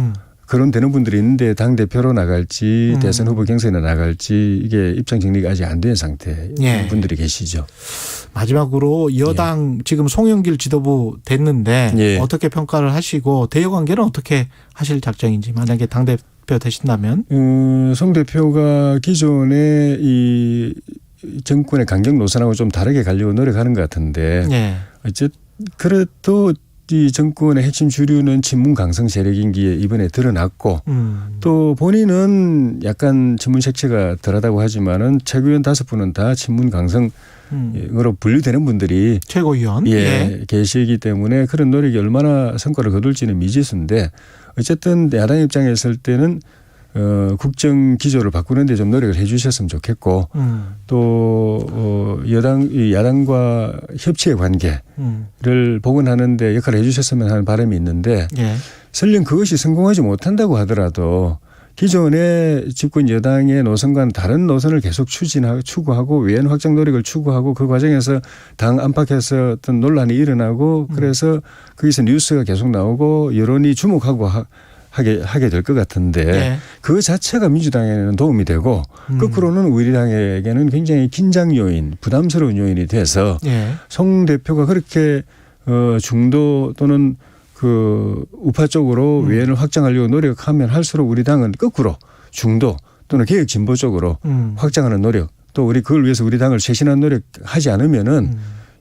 거론되는 분들이 있는데 당 대표로 나갈지 대선 후보 경선에 나갈지 이게 입장 정리가 아직 안 된 상태 예. 분들이 계시죠. 마지막으로 여당 지금 송영길 지도부 됐는데 예. 어떻게 평가를 하시고 대여 관계는 어떻게 하실 작정인지 만약에 당 대표 되신다면 송 대표가 기존에 이 정권의 강경 노선하고 좀 다르게 가려고 노력하는 것 같은데 예. 어쨌든 그래도 이 정권의 핵심 주류는 친문 강성 세력인 게 이번에 드러났고 또 본인은 약간 친문 색채가 덜하다고 하지만은 최고위원 5분은 다 친문 강성으로 분류되는 분들이 최고위원 예, 계시기 때문에 그런 노력이 얼마나 성과를 거둘지는 미지수인데 어쨌든 야당 입장에 있을 때는 국정 기조를 바꾸는 데 좀 노력을 해 주셨으면 좋겠고 또 야당과 협치의 관계를 복원하는 데 역할을 해 주셨으면 하는 바람이 있는데 예. 설령 그것이 성공하지 못한다고 하더라도 기존의 집권 여당의 노선과는 다른 노선을 계속 추구하고 외연 확장 노력을 추구하고 그 과정에서 당 안팎에서 어떤 논란이 일어나고 그래서 거기서 뉴스가 계속 나오고 여론이 주목하고 하게 될 것 같은데 네. 그 자체가 민주당에는 도움이 되고 거꾸로는 우리당에게는 굉장히 긴장 요인, 부담스러운 요인이 돼서 네. 송 대표가 그렇게 중도 또는 그 우파 쪽으로 외연을 확장하려고 노력하면 할수록 우리 당은 거꾸로 중도 또는 개혁 진보 쪽으로 확장하는 노력 또 그걸 위해서 우리 당을 쇄신한 노력하지 않으면은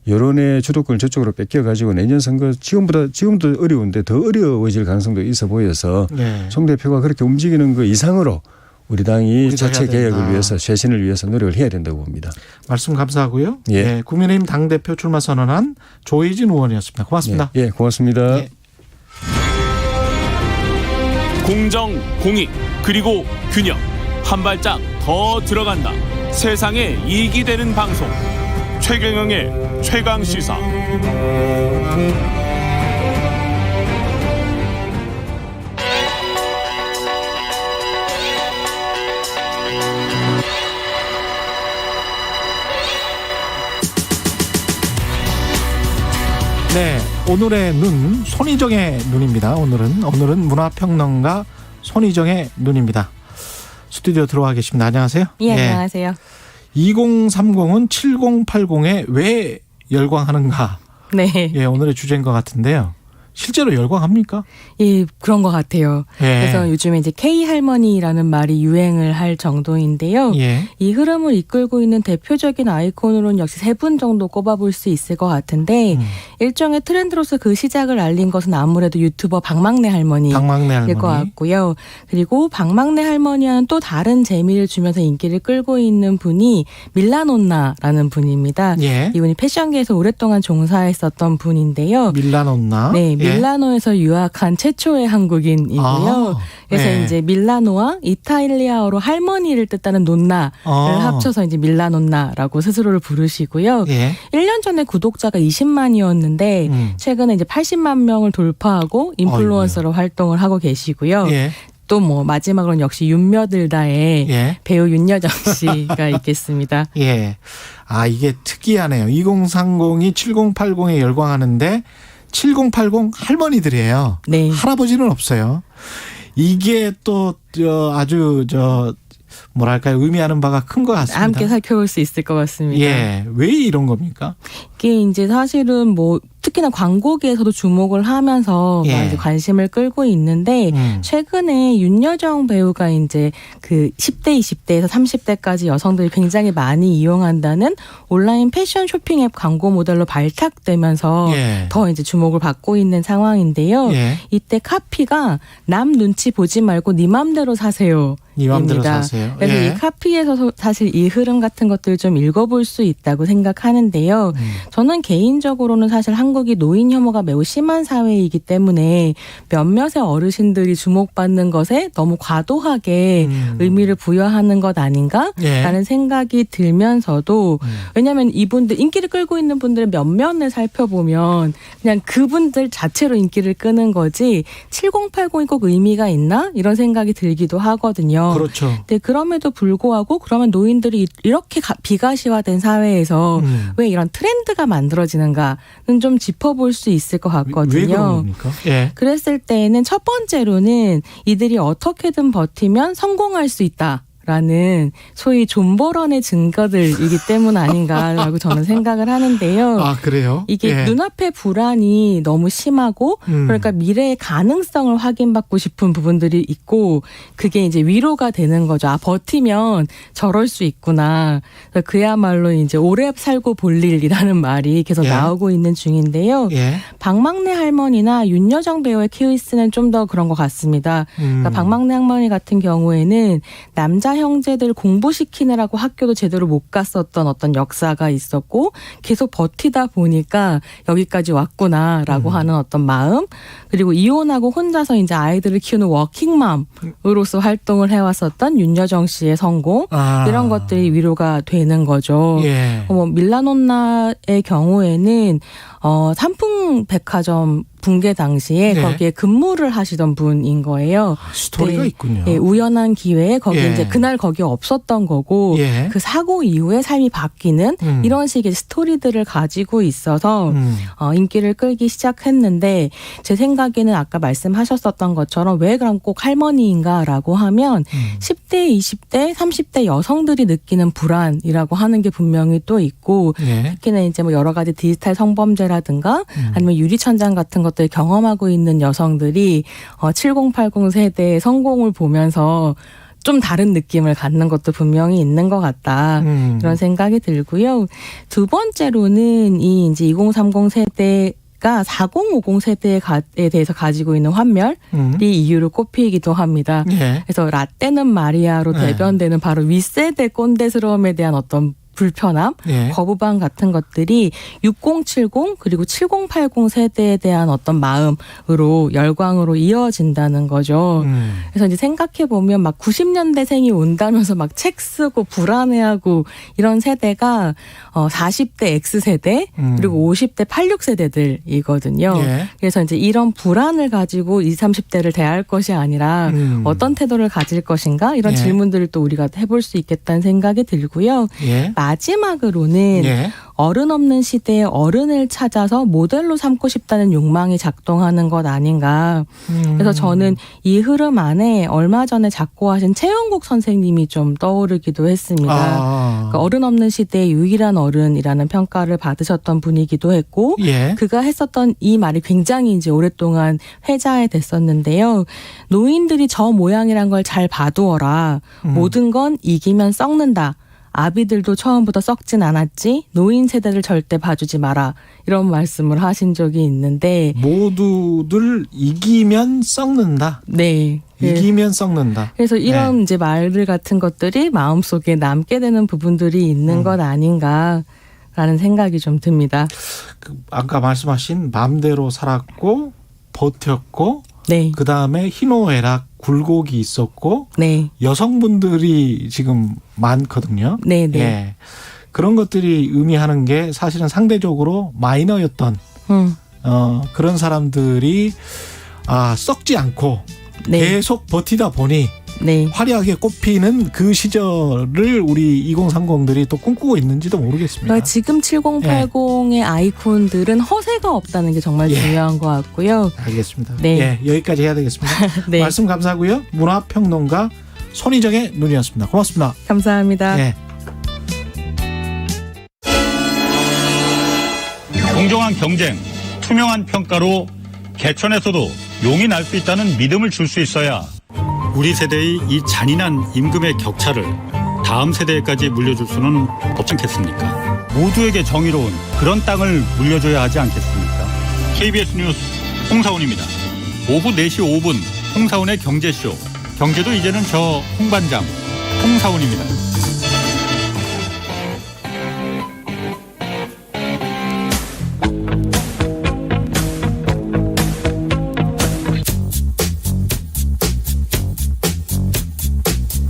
여론의 주도권을 저쪽으로 뺏겨가지고 내년 선거 지금도 어려운데 더 어려워질 가능성도 있어 보여서 네. 송 대표가 그렇게 움직이는 그 이상으로 우리 당이 자체 개혁을 위해서 쇄신을 위해서 노력을 해야 된다고 봅니다. 말씀 감사하고요. 예. 네, 국민의힘 당대표 출마 선언한 조혜진 의원이었습니다. 고맙습니다. 예, 고맙습니다. 예. 공정, 공익, 그리고 균형. 한 발짝 더 들어간다. 세상에 이익이 되는 방송. 최경영의 최강시사. 네, 오늘의 눈 손희정의 눈입니다. 오늘은 문화평론가 손희정의 눈입니다. 스튜디오 들어와 계십니다. 안녕하세요. 예, 안녕하세요. 2030은 7080에 왜 열광하는가? 네. 예, 오늘의 주제인 것 같은데요. 실제로 열광합니까? 예, 그런 것 같아요. 예. 그래서 요즘에 이제 K 할머니라는 말이 유행을 할 정도인데요. 예. 이 흐름을 이끌고 있는 대표적인 아이콘으로는 역시 3분 정도 꼽아볼 수 있을 것 같은데 일종의 트렌드로서 그 시작을 알린 것은 아무래도 유튜버 박막내 할머니일 것 같고요. 그리고 박막내 할머니와는 또 다른 재미를 주면서 인기를 끌고 있는 분이 밀라논나라는 분입니다. 예. 이분이 패션계에서 오랫동안 종사했었던 분인데요. 밀라논나. 네, 밀라노에서 유학한 최초의 한국인이고요. 그래서 네. 이제 밀라노와 이탈리아어로 할머니를 뜻하는 논나를 합쳐서 이제 밀라논나라고 스스로를 부르시고요. 예. 1년 전에 구독자가 20만이었는데 최근에 이제 80만 명을 돌파하고 인플루언서로 활동을 하고 계시고요. 예. 또 뭐 마지막으로는 역시 윤며들다의 예. 배우 윤여정 씨가 있겠습니다. 예. 아, 이게 특이하네요. 2030이 7080에 열광하는데 7080 할머니들이에요. 네. 할아버지는 없어요. 이게 또 아주 뭐랄까요, 의미하는 바가 큰 것 같습니다. 함께 살펴볼 수 있을 것 같습니다. 예, 왜 이런 겁니까? 이게 이제 사실은 뭐 특히나 광고계에서도 주목을 하면서 예. 이제 관심을 끌고 있는데 최근에 윤여정 배우가 이제 그 10대, 20대에서 30대까지 여성들이 굉장히 많이 이용한다는 온라인 패션 쇼핑 앱 광고 모델로 발탁되면서 예. 더 이제 주목을 받고 있는 상황인데요. 예. 이때 카피가 남 눈치 보지 말고 네 맘대로 사세요. 네 맘대로 사세요. 그래서 예. 이 카피에서 사실 이 흐름 같은 것들을 좀 읽어볼 수 있다고 생각하는데요. 저는 개인적으로는 사실 한국이 노인 혐오가 매우 심한 사회이기 때문에 몇몇의 어르신들이 주목받는 것에 너무 과도하게 의미를 부여하는 것 아닌가라는 예. 생각이 들면서도 왜냐하면 이분들 인기를 끌고 있는 분들의 면면을 살펴보면 그냥 그분들 자체로 인기를 끄는 거지 7080이 꼭 의미가 있나? 이런 생각이 들기도 하거든요. 그렇죠. 근데 그럼에도 불구하고 그러면 노인들이 이렇게 비가시화된 사회에서 왜 이런 트렌드가 만들어지는가는 좀 짚어볼 수 있을 것 같거든요. 왜 그런 겁니까? 예. 그랬을 때에는 첫 번째로는 이들이 어떻게든 버티면 성공할 수 있다. 라는 소위 존버런의 증거들이기 때문 아닌가라고 저는 생각을 하는데요. 아, 그래요? 이게 예. 눈앞의 불안이 너무 심하고 그러니까 미래의 가능성을 확인받고 싶은 부분들이 있고 그게 이제 위로가 되는 거죠. 아, 버티면 저럴 수 있구나. 그야말로 이제 오래 살고 볼 일이라는 말이 계속 예. 나오고 있는 중인데요. 예. 박막내 할머니나 윤여정 배우의 케이스는 좀 더 그런 것 같습니다. 그러니까 박막내 할머니 같은 경우에는 남자 형제들 공부시키느라고 학교도 제대로 못 갔었던 어떤 역사가 있었고 계속 버티다 보니까 여기까지 왔구나라고 하는 어떤 마음 그리고 이혼하고 혼자서 이제 아이들을 키우는 워킹맘으로서 활동을 해왔었던 윤여정 씨의 성공 이런 것들이 위로가 되는 거죠. 예. 밀라논나의 경우에는 삼풍 백화점 붕괴 당시에 네. 거기에 근무를 하시던 분인 거예요. 스토리가 있군요. 네, 우연한 기회에 거기 예. 이제 그날 거기 없었던 거고 예. 그 사고 이후에 삶이 바뀌는 이런 식의 스토리들을 가지고 있어서 인기를 끌기 시작했는데 제 생각에는 아까 말씀하셨었던 것처럼 왜 그럼 꼭 할머니인가라고 하면 10대, 20대, 30대 여성들이 느끼는 불안이라고 하는 게 분명히 또 있고 예. 특히나 이제 뭐 여러 가지 디지털 성범죄라든가 아니면 유리천장 같은 것들 경험하고 있는 여성들이 7080 세대의 성공을 보면서 좀 다른 느낌을 갖는 것도 분명히 있는 것 같다. 이런 생각이 들고요. 두 번째로는 이 이제 2030 세대가 4050 세대에 대해서 가지고 있는 환멸이 이유로 꼽히기도 합니다. 예. 그래서 라떼는 마리아로 대변되는 바로 윗세대 꼰대스러움에 대한 어떤 불편함, 예. 거부감 같은 것들이 6070 그리고 7080 세대에 대한 어떤 마음으로 열광으로 이어진다는 거죠. 그래서 이제 생각해 보면 막 90년대생이 온다면서 막 책 쓰고 불안해하고 이런 세대가 40대 X세대 그리고 50대 86세대들이거든요. 예. 그래서 이제 이런 불안을 가지고 20, 30대를 대할 것이 아니라 어떤 태도를 가질 것인가 이런 예. 질문들을 또 우리가 해볼 수 있겠다는 생각이 들고요. 예. 마지막으로는 예. 어른 없는 시대에 어른을 찾아서 모델로 삼고 싶다는 욕망이 작동하는 것 아닌가. 그래서 저는 이 흐름 안에 얼마 전에 작고하신 최영국 선생님이 좀 떠오르기도 했습니다. 그러니까 어른 없는 시대의 유일한 어른이라는 평가를 받으셨던 분이기도 했고 예. 그가 했었던 이 말이 굉장히 이제 오랫동안 회자에 됐었는데요. 노인들이 저 모양이란 걸 잘 봐두어라. 모든 건 이기면 썩는다. 아비들도 처음부터 썩진 않았지. 노인 세대를 절대 봐주지 마라. 이런 말씀을 하신 적이 있는데 모두들 이기면 썩는다. 네. 이기면 썩는다. 그래서 이런 이제 말들 같은 것들이 마음속에 남게 되는 부분들이 있는 것 아닌가라는 생각이 좀 듭니다. 아까 말씀하신 마음대로 살았고 버텼고 네. 그다음에 희노애락 굴곡이 있었고 네. 여성분들이 지금 많거든요. 네, 네. 예. 그런 것들이 의미하는 게 사실은 상대적으로 마이너였던 그런 사람들이 썩지 않고 네. 계속 버티다 보니 네. 화려하게 꼽히는 그 시절을 우리 2030들이 또 꿈꾸고 있는지도 모르겠습니다. 그러니까 지금 7080의 아이콘들은 허세가 없다는 게 정말 중요한 것 같고요. 알겠습니다. 네. 예, 여기까지 해야 되겠습니다. 네. 말씀 감사하고요. 문화평론가 손희정의 눈이었습니다. 고맙습니다. 감사합니다. 예. 공정한 경쟁, 투명한 평가로 개천에서도 용이 날 수 있다는 믿음을 줄 수 있어야 우리 세대의 이 잔인한 임금의 격차를 다음 세대까지 물려줄 수는 없지 않겠습니까? 모두에게 정의로운 그런 땅을 물려줘야 하지 않겠습니까? KBS 뉴스 홍사훈입니다. 오후 4시 5분 홍사훈의 경제쇼. 경제도 이제는 저 홍반장 홍사훈입니다.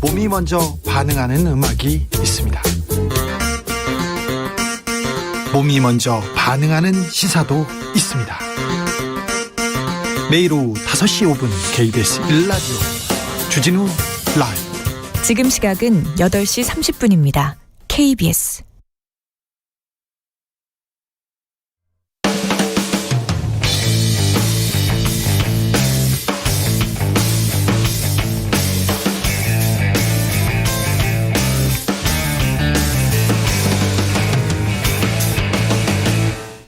몸이 먼저 반응하는 음악이 있습니다. 몸이 먼저 반응하는 시사도 있습니다. 매일 오후 5시 5분 KBS 1라디오 주진우 라이브. 지금 시각은 8시 30분입니다. KBS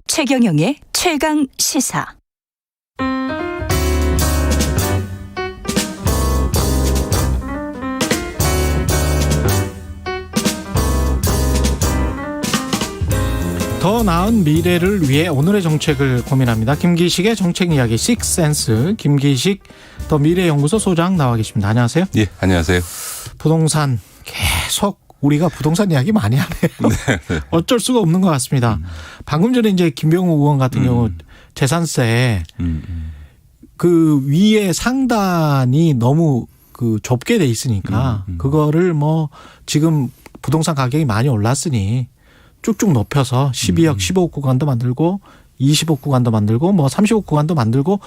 최경영의 최강 시사. 더 나은 미래를 위해 오늘의 정책을 고민합니다. 김기식의 정책 이야기 식센스. 김기식 더 미래연구소 소장 나와 계십니다. 안녕하세요. 예, 안녕하세요. 부동산 계속 우리가 부동산 이야기 많이 하네요. 네. 어쩔 수가 없는 것 같습니다. 방금 전에 이제 김병욱 의원 같은 경우 재산세 그 위에 상단이 너무 그 좁게 돼 있으니까 그거를 뭐 지금 부동산 가격이 많이 올랐으니 쭉쭉 높여서 12억, 15억 구간도 만들고 20억 구간도 만들고 뭐 30억 구간도 만들고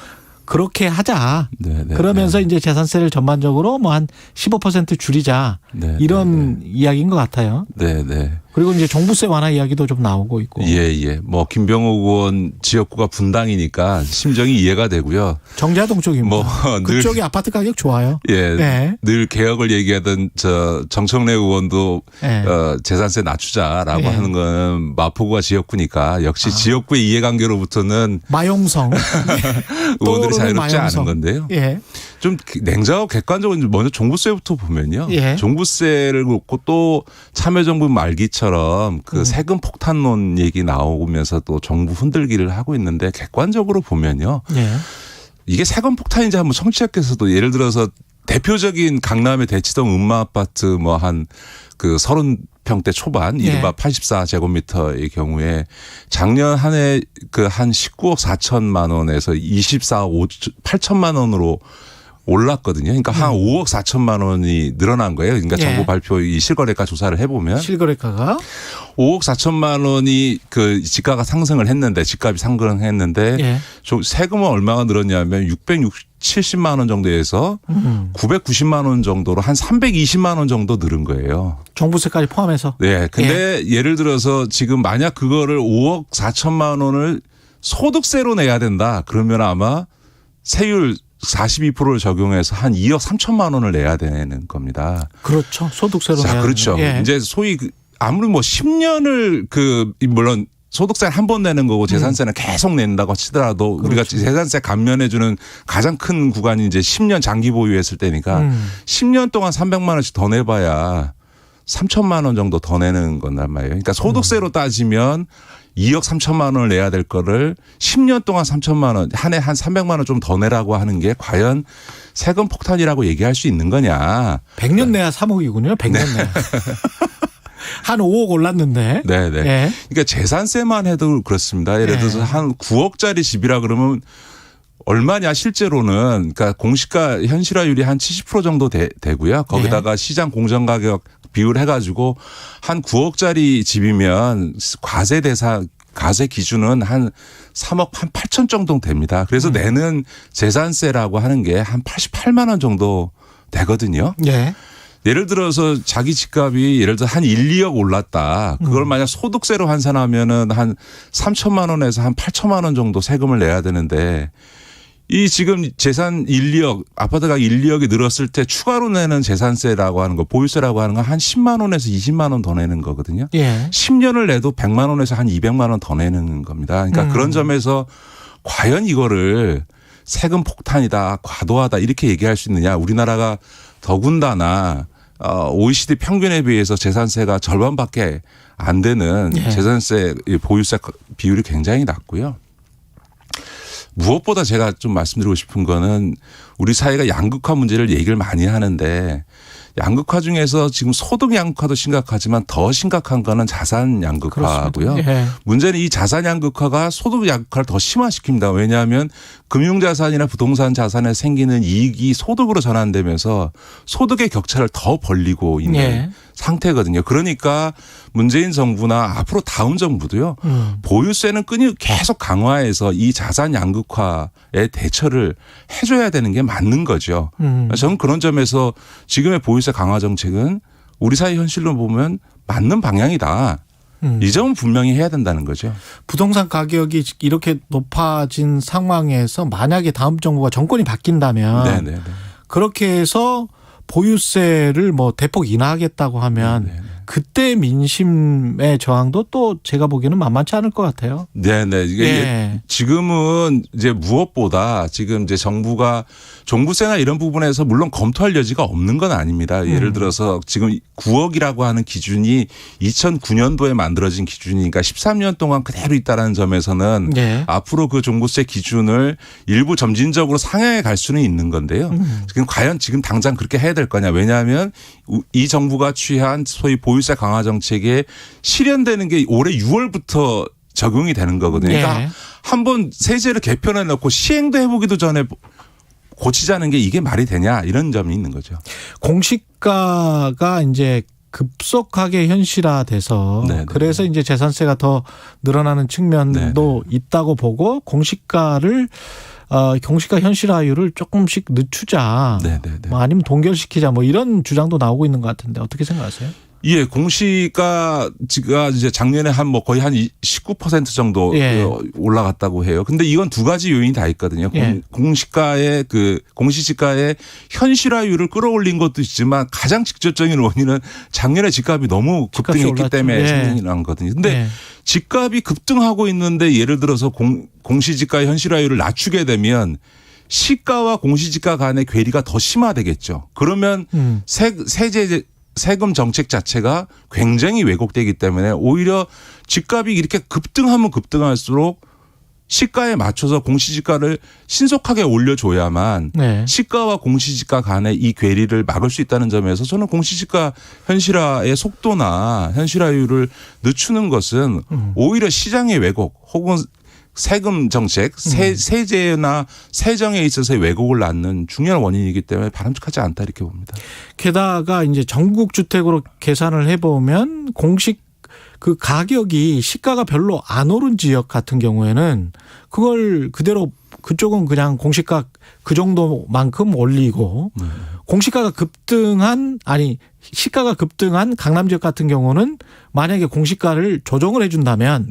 그렇게 하자. 그러면서 이제 재산세를 전반적으로 뭐 한 15% 줄이자. 이런 이야기인 것 같아요. 네. 그리고 이제 종부세 완화 이야기도 좀 나오고 있고. 예. 뭐 김병욱 의원 지역구가 분당이니까 심정이 이해가 되고요. 정자동 쪽입니다. 뭐 그쪽이 아파트 가격 좋아요. 예. 네. 늘 개혁을 얘기하던 저 정청래 의원도 재산세 낮추자라고 하는 건 마포구가 지역구니까 역시 지역구의 이해관계로부터는 마용성 의원들이 자유롭지 않은 건데요. 예. 좀 냉정하고 객관적으로 먼저 종부세부터 보면요. 종부세를 그렇고 또 참여정부 말기처럼 그 세금 폭탄론 얘기 나오면서 또 정부 흔들기를 하고 있는데 객관적으로 보면요. 이게 세금 폭탄인지 한번 청취자께서도 예를 들어서 대표적인 강남의 대치동 음마아파트 뭐 한 그 30평대 초반 이른바 84제곱미터의 경우에 작년 한 해 그 한 19억 4천만 원에서 24억 8천만 원으로 올랐거든요. 그러니까 한 5억 4천만 원이 늘어난 거예요. 그러니까 예. 정부 발표 이 실거래가 조사를 해보면 실거래가가 5억 4천만 원이 그 지가가 상승을 했는데 집값이 상승했는데 예. 세금은 얼마가 늘었냐면 670만 원 정도에서 990만 원 정도로 한 320만 원 정도 늘은 거예요. 종부세까지 포함해서. 네. 근데 예를 들어서 지금 만약 그거를 5억 4천만 원을 소득세로 내야 된다. 그러면 아마 세율 42%를 적용해서 한 2억 3천만 원을 내야 되는 겁니다. 그렇죠. 소득세로 자, 내야 그렇죠. 되는. 예. 이제 소위 아무리 뭐 10년을 물론 소득세는 한 번 내는 거고 재산세는 계속 낸다고 치더라도 우리가 재산세 감면해 주는 가장 큰 구간이 이제 10년 장기 보유했을 때니까 10년 동안 300만 원씩 더 내봐야 3천만 원 정도 더 내는 건단 말이에요. 그러니까 소득세로 따지면 2억 3천만 원을 내야 될 거를 10년 동안 3천만 원, 한 해 한 300만 원 좀 더 내라고 하는 게 과연 세금 폭탄이라고 얘기할 수 있는 거냐. 100년 내야 3억이군요. 100년 내야. 한 5억 올랐는데. 네네. 예. 그러니까 재산세만 해도 그렇습니다. 예를 들어서 한 9억짜리 집이라 그러면 얼마냐 실제로는 그러니까 공시가 현실화율이 한 70% 정도 되고요. 거기다가 시장 공정가격 비율 해가지고 한 9억짜리 집이면 과세 기준은 한 3억 한 8천 정도 됩니다. 그래서 내는 재산세라고 하는 게 한 88만 원 정도 되거든요. 예. 예를 들어서 자기 집값이 예를 들어 한 1, 2억 올랐다. 그걸 만약 소득세로 환산하면은 한 3천만 원에서 한 8천만 원 정도 세금을 내야 되는데 이 지금 재산 1, 2억 아파트가 1, 2억이 늘었을 때 추가로 내는 재산세라고 하는 거 보유세라고 하는 건 한 10만 원에서 20만 원 더 내는 거거든요. 예. 10년을 내도 100만 원에서 한 200만 원 더 내는 겁니다. 그러니까 그런 점에서 과연 이거를 세금 폭탄이다, 과도하다 이렇게 얘기할 수 있느냐. 우리나라가 더군다나 OECD 평균에 비해서 재산세가 절반밖에 안 되는 예. 재산세 보유세 비율이 굉장히 낮고요. 무엇보다 제가 좀 말씀드리고 싶은 거는 우리 사회가 양극화 문제를 얘기를 많이 하는데 양극화 중에서 지금 소득 양극화도 심각하지만 더 심각한 거는 자산 양극화고요. 예. 문제는 이 자산 양극화가 소득 양극화를 더 심화시킵니다. 왜냐하면 금융자산이나 부동산 자산에 생기는 이익이 소득으로 전환되면서 소득의 격차를 더 벌리고 있는 예. 상태거든요. 그러니까 문재인 정부나 앞으로 다음 정부도요. 보유세는 계속 강화해서 이 자산 양극화에 대처를 해줘야 되는 게 맞는 거죠. 저는 그런 점에서 지금의 보유세 강화 정책은 우리 사회 현실로 보면 맞는 방향이다. 이 점은 분명히 해야 된다는 거죠. 부동산 가격이 이렇게 높아진 상황에서 만약에 다음 정부가 정권이 바뀐다면 네네네. 그렇게 해서 보유세를 뭐 대폭 인하하겠다고 하면 그때 민심의 저항도 또 제가 보기에는 만만치 않을 것 같아요. 네네. 이게 예. 지금은 이제 무엇보다 지금 이제 정부가 종부세나 이런 부분에서 물론 검토할 여지가 없는 건 아닙니다. 예를 들어서 지금 9억이라고 하는 기준이 2009년도에 만들어진 기준이니까 13년 동안 그대로 있다라는 점에서는 예. 앞으로 그 종부세 기준을 일부 점진적으로 상향해 갈 수는 있는 건데요. 지금 과연 지금 당장 그렇게 해야 될 거냐. 왜냐하면 이 정부가 취한 소위 보유세 강화 정책에 실현되는 게 올해 6월부터 적용이 되는 거거든요. 그러니까 예. 한번 세제를 개편해 놓고 시행도 해보기도 전에 고치자는 게 이게 말이 되냐 이런 점이 있는 거죠. 공시가가 이제 급속하게 현실화돼서 네네. 그래서 이제 재산세가 더 늘어나는 측면도 있다고 보고 공시가 현실화율을 조금씩 늦추자. 뭐 아니면 동결시키자 뭐 이런 주장도 나오고 있는 것 같은데 어떻게 생각하세요? 예, 공시가가 이제 작년에 거의 한 19% 정도 예. 올라갔다고 해요. 근데 이건 두 가지 요인이 다 있거든요. 예. 공시지가의 현실화율을 끌어올린 것도 있지만 가장 직접적인 원인은 작년에 집값이 너무 급등했기 때문에 예. 생긴 거거든요. 근데 예. 집값이 급등하고 있는데 예를 들어서 공시지가 현실화율을 낮추게 되면 시가와 공시지가 간의 괴리가 더 심화되겠죠. 그러면 세금 정책 자체가 굉장히 왜곡되기 때문에 오히려 집값이 이렇게 급등하면 급등할수록 시가에 맞춰서 공시지가를 신속하게 올려줘야만 시가와 공시지가 간의 이 괴리를 막을 수 있다는 점에서 저는 공시지가 현실화의 속도나 현실화율을 늦추는 것은 오히려 시장의 왜곡 혹은 세금 정책, 세제나 세정에 있어서의 왜곡을 낳는 중요한 원인이기 때문에 바람직하지 않다 이렇게 봅니다. 게다가 이제 전국 주택으로 계산을 해보면 공식 그 가격이 시가가 별로 안 오른 지역 같은 경우에는 그걸 그대로 그쪽은 그냥 공시가 그 정도만큼 올리고 공시가가 급등한 시가가 급등한 강남 지역 같은 경우는 만약에 공시가를 조정을 해준다면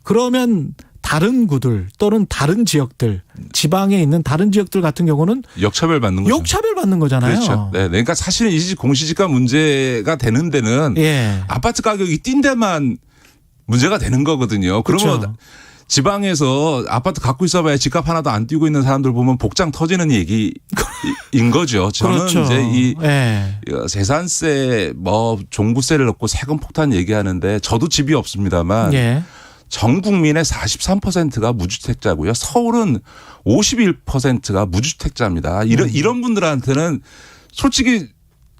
그러면 다른 구들 또는 다른 지역들 지방에 있는 다른 지역들 같은 경우는 역차별 받는 거죠. 역차별 받는 거잖아요. 그렇죠. 네. 그러니까 사실은 이 공시지가 문제가 되는 데는 아파트 가격이 뛴 데만 문제가 되는 거거든요. 그러면 그렇죠. 지방에서 아파트 갖고 있어봐야 집값 하나도 안 뛰고 있는 사람들 보면 복장 터지는 얘기인 거죠. 저는 그렇죠. 이제 이 재산세 뭐 종부세를 넣고 세금 폭탄 얘기하는데 저도 집이 없습니다만 전 국민의 43%가 무주택자고요. 서울은 51%가 무주택자입니다. 이런 분들한테는 솔직히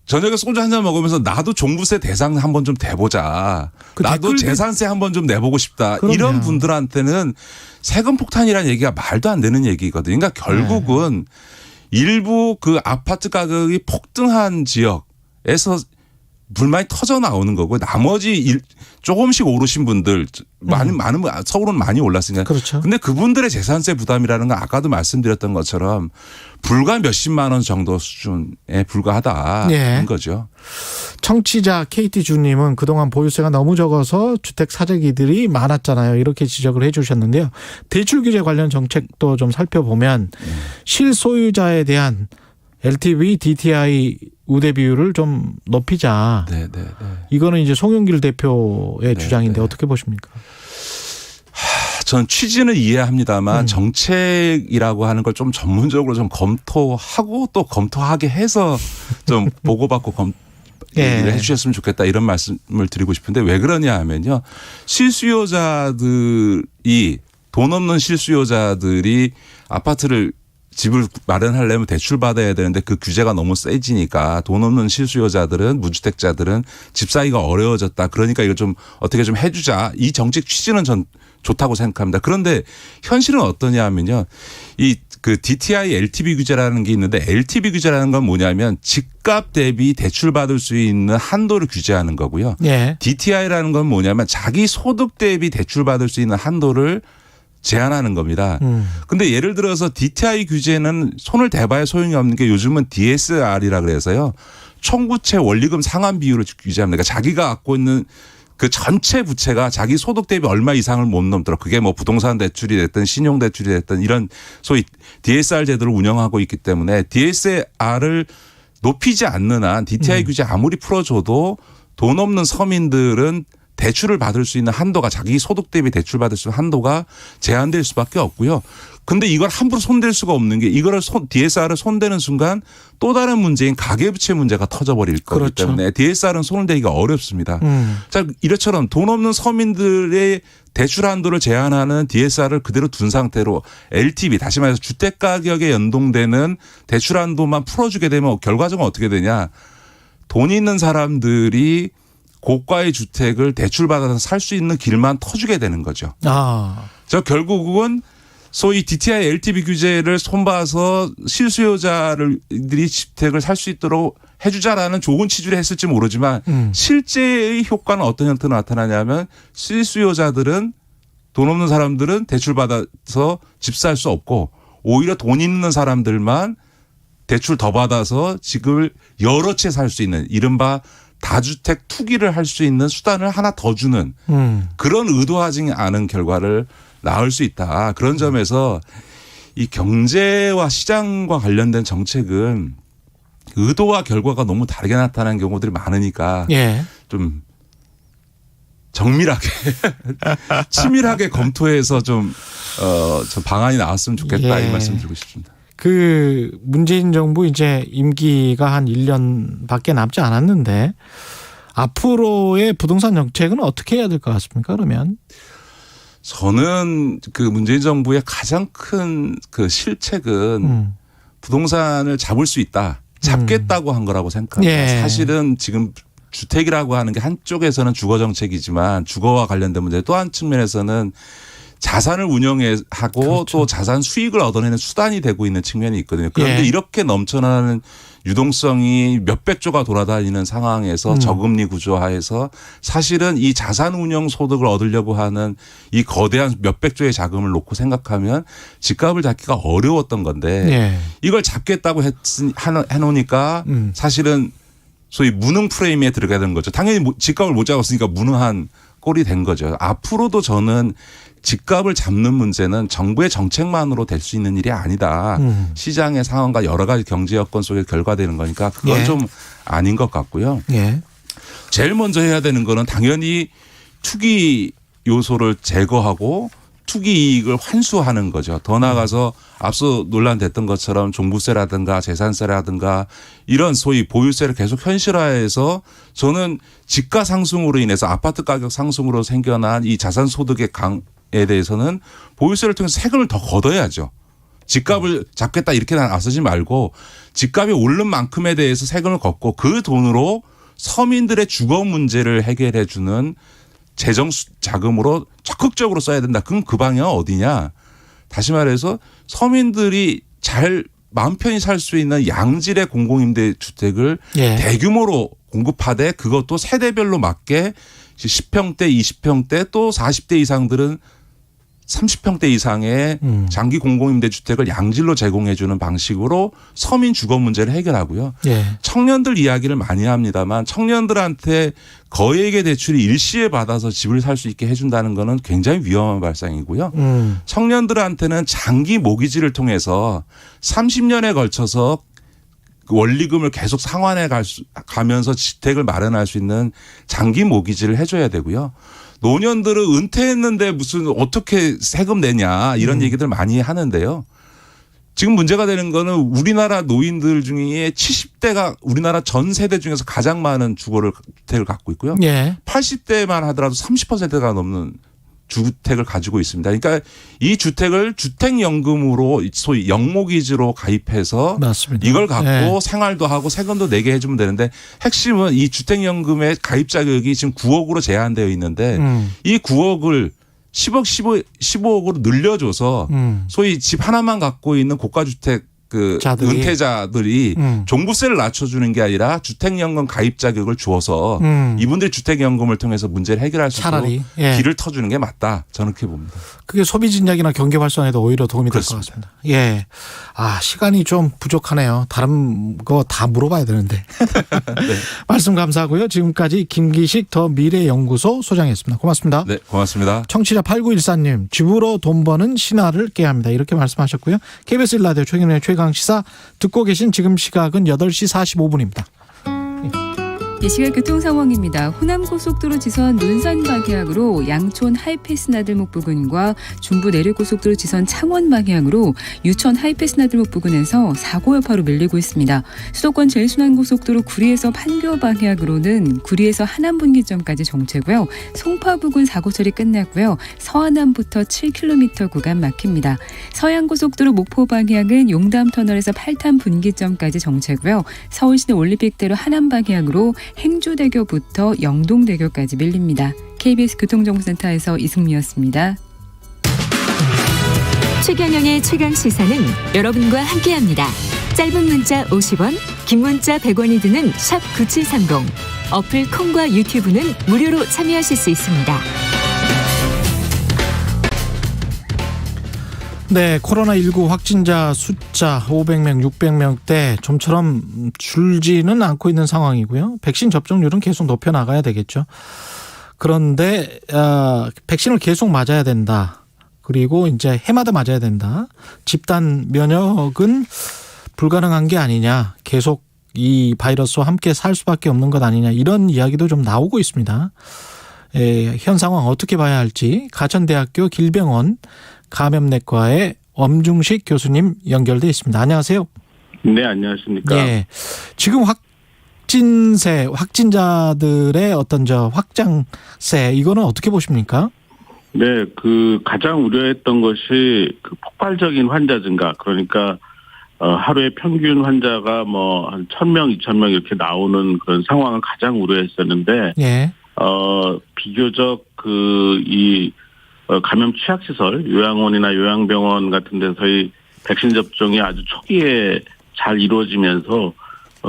저녁에 소주 한 잔 먹으면서 나도 종부세 대상 한번 좀 돼보자. 나도 재산세 한번 좀 내보고 싶다. 그럼요. 이런 분들한테는 세금 폭탄이라는 얘기가 말도 안 되는 얘기거든요. 그러니까 결국은 일부 그 아파트 가격이 폭등한 지역에서 불만이 터져 나오는 거고 나머지 조금씩 오르신 분들 많은 서울은 많이 올랐으니까. 그렇죠. 근데 그분들의 재산세 부담이라는 건 아까도 말씀드렸던 것처럼 불과 몇십만 원 정도 수준에 불과하다는 거죠. 청취자 KT 주님은 그동안 보유세가 너무 적어서 주택 사재기들이 많았잖아요. 이렇게 지적을 해 주셨는데요. 대출 규제 관련 정책도 좀 살펴보면 실소유자에 대한 LTV, DTI 우대 비율을 좀 높이자. 이거는 이제 송영길 대표의 주장인데 어떻게 보십니까? 전 취지는 이해합니다만 정책이라고 하는 걸 좀 전문적으로 좀 검토하고 또 검토하게 해서 좀 보고받고 얘기를 해 주셨으면 좋겠다 이런 말씀을 드리고 싶은데 왜 그러냐 하면요. 실수요자들이 돈 없는 실수요자들이 아파트를 집을 마련하려면 대출 받아야 되는데 그 규제가 너무 세지니까 돈 없는 실수요자들은 무주택자들은 집 사기가 어려워졌다. 그러니까 이걸 좀 어떻게 좀 해주자. 이 정책 취지는 전 좋다고 생각합니다. 그런데 현실은 어떠냐 하면요. 그 DTI LTV 규제라는 게 있는데 LTV 규제라는 건 뭐냐면 집값 대비 대출 받을 수 있는 한도를 규제하는 거고요. DTI라는 건 뭐냐면 자기 소득 대비 대출 받을 수 있는 한도를 제한하는 겁니다. 근데 예를 들어서 DTI 규제는 손을 대봐야 소용이 없는 게 요즘은 DSR이라 그래서요. 총부채 원리금 상환 비율을 규제합니다. 그러니까 자기가 갖고 있는 그 전체 부채가 자기 소득 대비 얼마 이상을 못 넘도록 그게 뭐 부동산 대출이 됐든 신용 대출이 됐든 이런 소위 DSR 제도를 운영하고 있기 때문에 DSR을 높이지 않는 한 DTI 규제 아무리 풀어줘도 돈 없는 서민들은 대출을 받을 수 있는 한도가 자기 소득 대비 대출 받을 수 있는 한도가 제한될 수밖에 없고요. 근데 이걸 함부로 손댈 수가 없는 게 이거를 DSR을 손대는 순간 또 다른 문제인 가계부채 문제가 터져버릴 거기 때문에 DSR은 손을 대기가 어렵습니다. 자, 이처럼 돈 없는 서민들의 대출 한도를 제한하는 DSR을 그대로 둔 상태로 LTV 다시 말해서 주택가격에 연동되는 대출 한도만 풀어주게 되면 결과적으로 어떻게 되냐. 돈 있는 사람들이 고가의 주택을 대출받아서 살 수 있는 길만 터주게 되는 거죠. 저 결국은 소위 DTI LTV 규제를 손봐서 실수요자들이 주택을 살 수 있도록 해주자라는 좋은 취지를 했을지 모르지만 실제의 효과는 어떤 형태로 나타나냐면 실수요자들은 돈 없는 사람들은 대출받아서 집 살 수 없고 오히려 돈 있는 사람들만 대출 더 받아서 집을 여러 채 살 수 있는 이른바 다주택 투기를 할 수 있는 수단을 하나 더 주는 그런 의도하지 않은 결과를 낳을 수 있다. 그런 점에서 이 경제와 시장과 관련된 정책은 의도와 결과가 너무 다르게 나타나는 경우들이 많으니까 좀 정밀하게 치밀하게 검토해서 좀 방안이 나왔으면 좋겠다 이 말씀 드리고 싶습니다. 그 문재인 정부 이제 임기가 한 1년밖에 남지 않았는데 앞으로의 부동산 정책은 어떻게 해야 될 것 같습니까? 그러면 저는 그 문재인 정부의 가장 큰 그 실책은 부동산을 잡을 수 있다. 잡겠다고 한 거라고 생각합니다. 사실은 지금 주택이라고 하는 게 한쪽에서는 주거 정책이지만 주거와 관련된 문제 또 한 측면에서는 자산을 운영하고 그렇죠. 또 자산 수익을 얻어내는 수단이 되고 있는 측면이 있거든요. 그런데 예. 이렇게 넘쳐나는 유동성이 몇백 조가 돌아다니는 상황에서 저금리 구조하에서 사실은 이 자산 운용 소득을 얻으려고 하는 이 거대한 몇백 조의 자금을 놓고 생각하면 집값을 잡기가 어려웠던 건데 예. 이걸 잡겠다고 해놓으니까 사실은 소위 무능 프레임에 들어가야 되는 거죠. 당연히 집값을 못 잡았으니까 무능한 꼴이 된 거죠. 앞으로도 저는 집값을 잡는 문제는 정부의 정책만으로 될 수 있는 일이 아니다. 시장의 상황과 여러 가지 경제 여건 속에 결과되는 거니까 그건 예. 좀 아닌 것 같고요. 예. 제일 먼저 해야 되는 거는 당연히 투기 요소를 제거하고 투기 이익을 환수하는 거죠. 더 나아가서 앞서 논란됐던 것처럼 종부세라든가 재산세라든가 이런 소위 보유세를 계속 현실화해서 저는 집가 상승으로 인해서 아파트 가격 상승으로 생겨난 이 자산 소득의 강에 대해서는 보유세를 통해서 세금을 더 걷어야죠. 집값을 잡겠다 이렇게 나서지 말고 집값이 오른 만큼에 대해서 세금을 걷고 그 돈으로 서민들의 주거 문제를 해결해 주는 재정 자금으로 적극적으로 써야 된다. 그럼 그 방향은 어디냐? 다시 말해서 서민들이 잘 마음 편히 살 수 있는 양질의 공공임대주택을 예. 대규모로 공급하되 그것도 세대별로 맞게 10평대, 20평대 또 40대 이상들은 30평대 이상의 장기 공공임대주택을 양질로 제공해 주는 방식으로 서민 주거 문제를 해결하고요. 예. 청년들 이야기를 많이 합니다만 청년들한테 거액의 대출이 일시에 받아서 집을 살 수 있게 해준다는 거는 굉장히 위험한 발상이고요. 청년들한테는 장기 모기지를 통해서 30년에 걸쳐서 원리금을 계속 상환해 가면서 주택을 마련할 수 있는 장기 모기지를 해줘야 되고요. 노년들은 은퇴했는데 무슨 어떻게 세금 내냐 이런 얘기들 많이 하는데요. 지금 문제가 되는 거는 우리나라 노인들 중에 70대가 우리나라 전 세대 중에서 가장 많은 주택을 갖고 있고요. 예. 80대만 하더라도 30%가 넘는 주택을 가지고 있습니다. 그러니까 이 주택을 주택연금으로 소위 영모기지로 가입해서 맞습니다. 이걸 갖고 예. 생활도 하고 세금도 내게 해주면 되는데 핵심은 이 주택연금의 가입 자격이 지금 9억으로 제한되어 있는데 이 9억을 10억, 15억으로 늘려줘서 소위 집 하나만 갖고 있는 고가주택 은퇴자들이 종부세를 낮춰주는 게 아니라 주택연금 가입 자격을 주어서 이분들이 주택연금을 통해서 문제를 해결할 수 있도록 예. 길을 터주는 게 맞다. 저는 그렇게 봅니다. 그게 소비 진작이나 경제 활성화에도 오히려 도움이 될 것 같습니다. 예. 아, 시간이 좀 부족하네요. 다른 거 다 물어봐야 되는데. 네. 말씀 감사하고요. 지금까지 김기식 더 미래연구소 소장이었습니다. 고맙습니다. 네, 고맙습니다. 청취자 8914님, 집으로 돈 버는 신화를 깨야 합니다. 이렇게 말씀하셨고요. KBS 1라디오 최경영의 최강시사 듣고 계신 지금 시각은 8시 45분입니다. 이 시각 교통 상황입니다. 호남고속도로 지선 논산 방향으로 양촌 하이패스 나들목 부근과 중부 내륙고속도로 지선 창원 방향으로 유천 하이패스 나들목 부근에서 사고 여파로 밀리고 있습니다. 수도권 제일순환고속도로 구리에서 판교 방향으로는 구리에서 하남분기점까지 정체고요. 송파 부근 사고 처리 끝났고요. 서안암부터 7km 구간 막힙니다. 서양고속도로 목포 방향은 용담터널에서 8탄 분기점까지 정체고요. 서울시내 올림픽대로 하남 방향으로 행주대교부터 영동대교까지 밀립니다. KBS 교통정보센터에서 이승미였습니다. 최경영의 최강시사는 여러분과 함께합니다. 짧은 문자 50원, 긴 문자 100원이 드는 샵 9730. 어플 콩과 유튜브는 무료로 참여하실 수 있습니다. 네, 코로나19 확진자 숫자 500명, 600명대 좀처럼 줄지는 않고 있는 상황이고요. 백신 접종률은 계속 높여나가야 되겠죠. 그런데 백신을 계속 맞아야 된다. 그리고 이제 해마다 맞아야 된다. 집단 면역은 불가능한 게 아니냐. 계속 이 바이러스와 함께 살 수밖에 없는 것 아니냐. 이런 이야기도 좀 나오고 있습니다. 현 상황 어떻게 봐야 할지 가천대학교 길병원 감염내과의 엄중식 교수님 연결돼 있습니다. 안녕하세요. 네, 안녕하십니까. 예. 지금 확진자들의 어떤 확장세 이거는 어떻게 보십니까? 네, 가장 우려했던 것이 폭발적인 환자 증가. 그러니까 하루에 평균 환자가 한 1,000명, 2,000명 이렇게 나오는 그런 상황을 가장 우려했었는데 예. 비교적 이 감염 취약시설, 요양원이나 요양병원 같은 데서의 백신 접종이 아주 초기에 잘 이루어지면서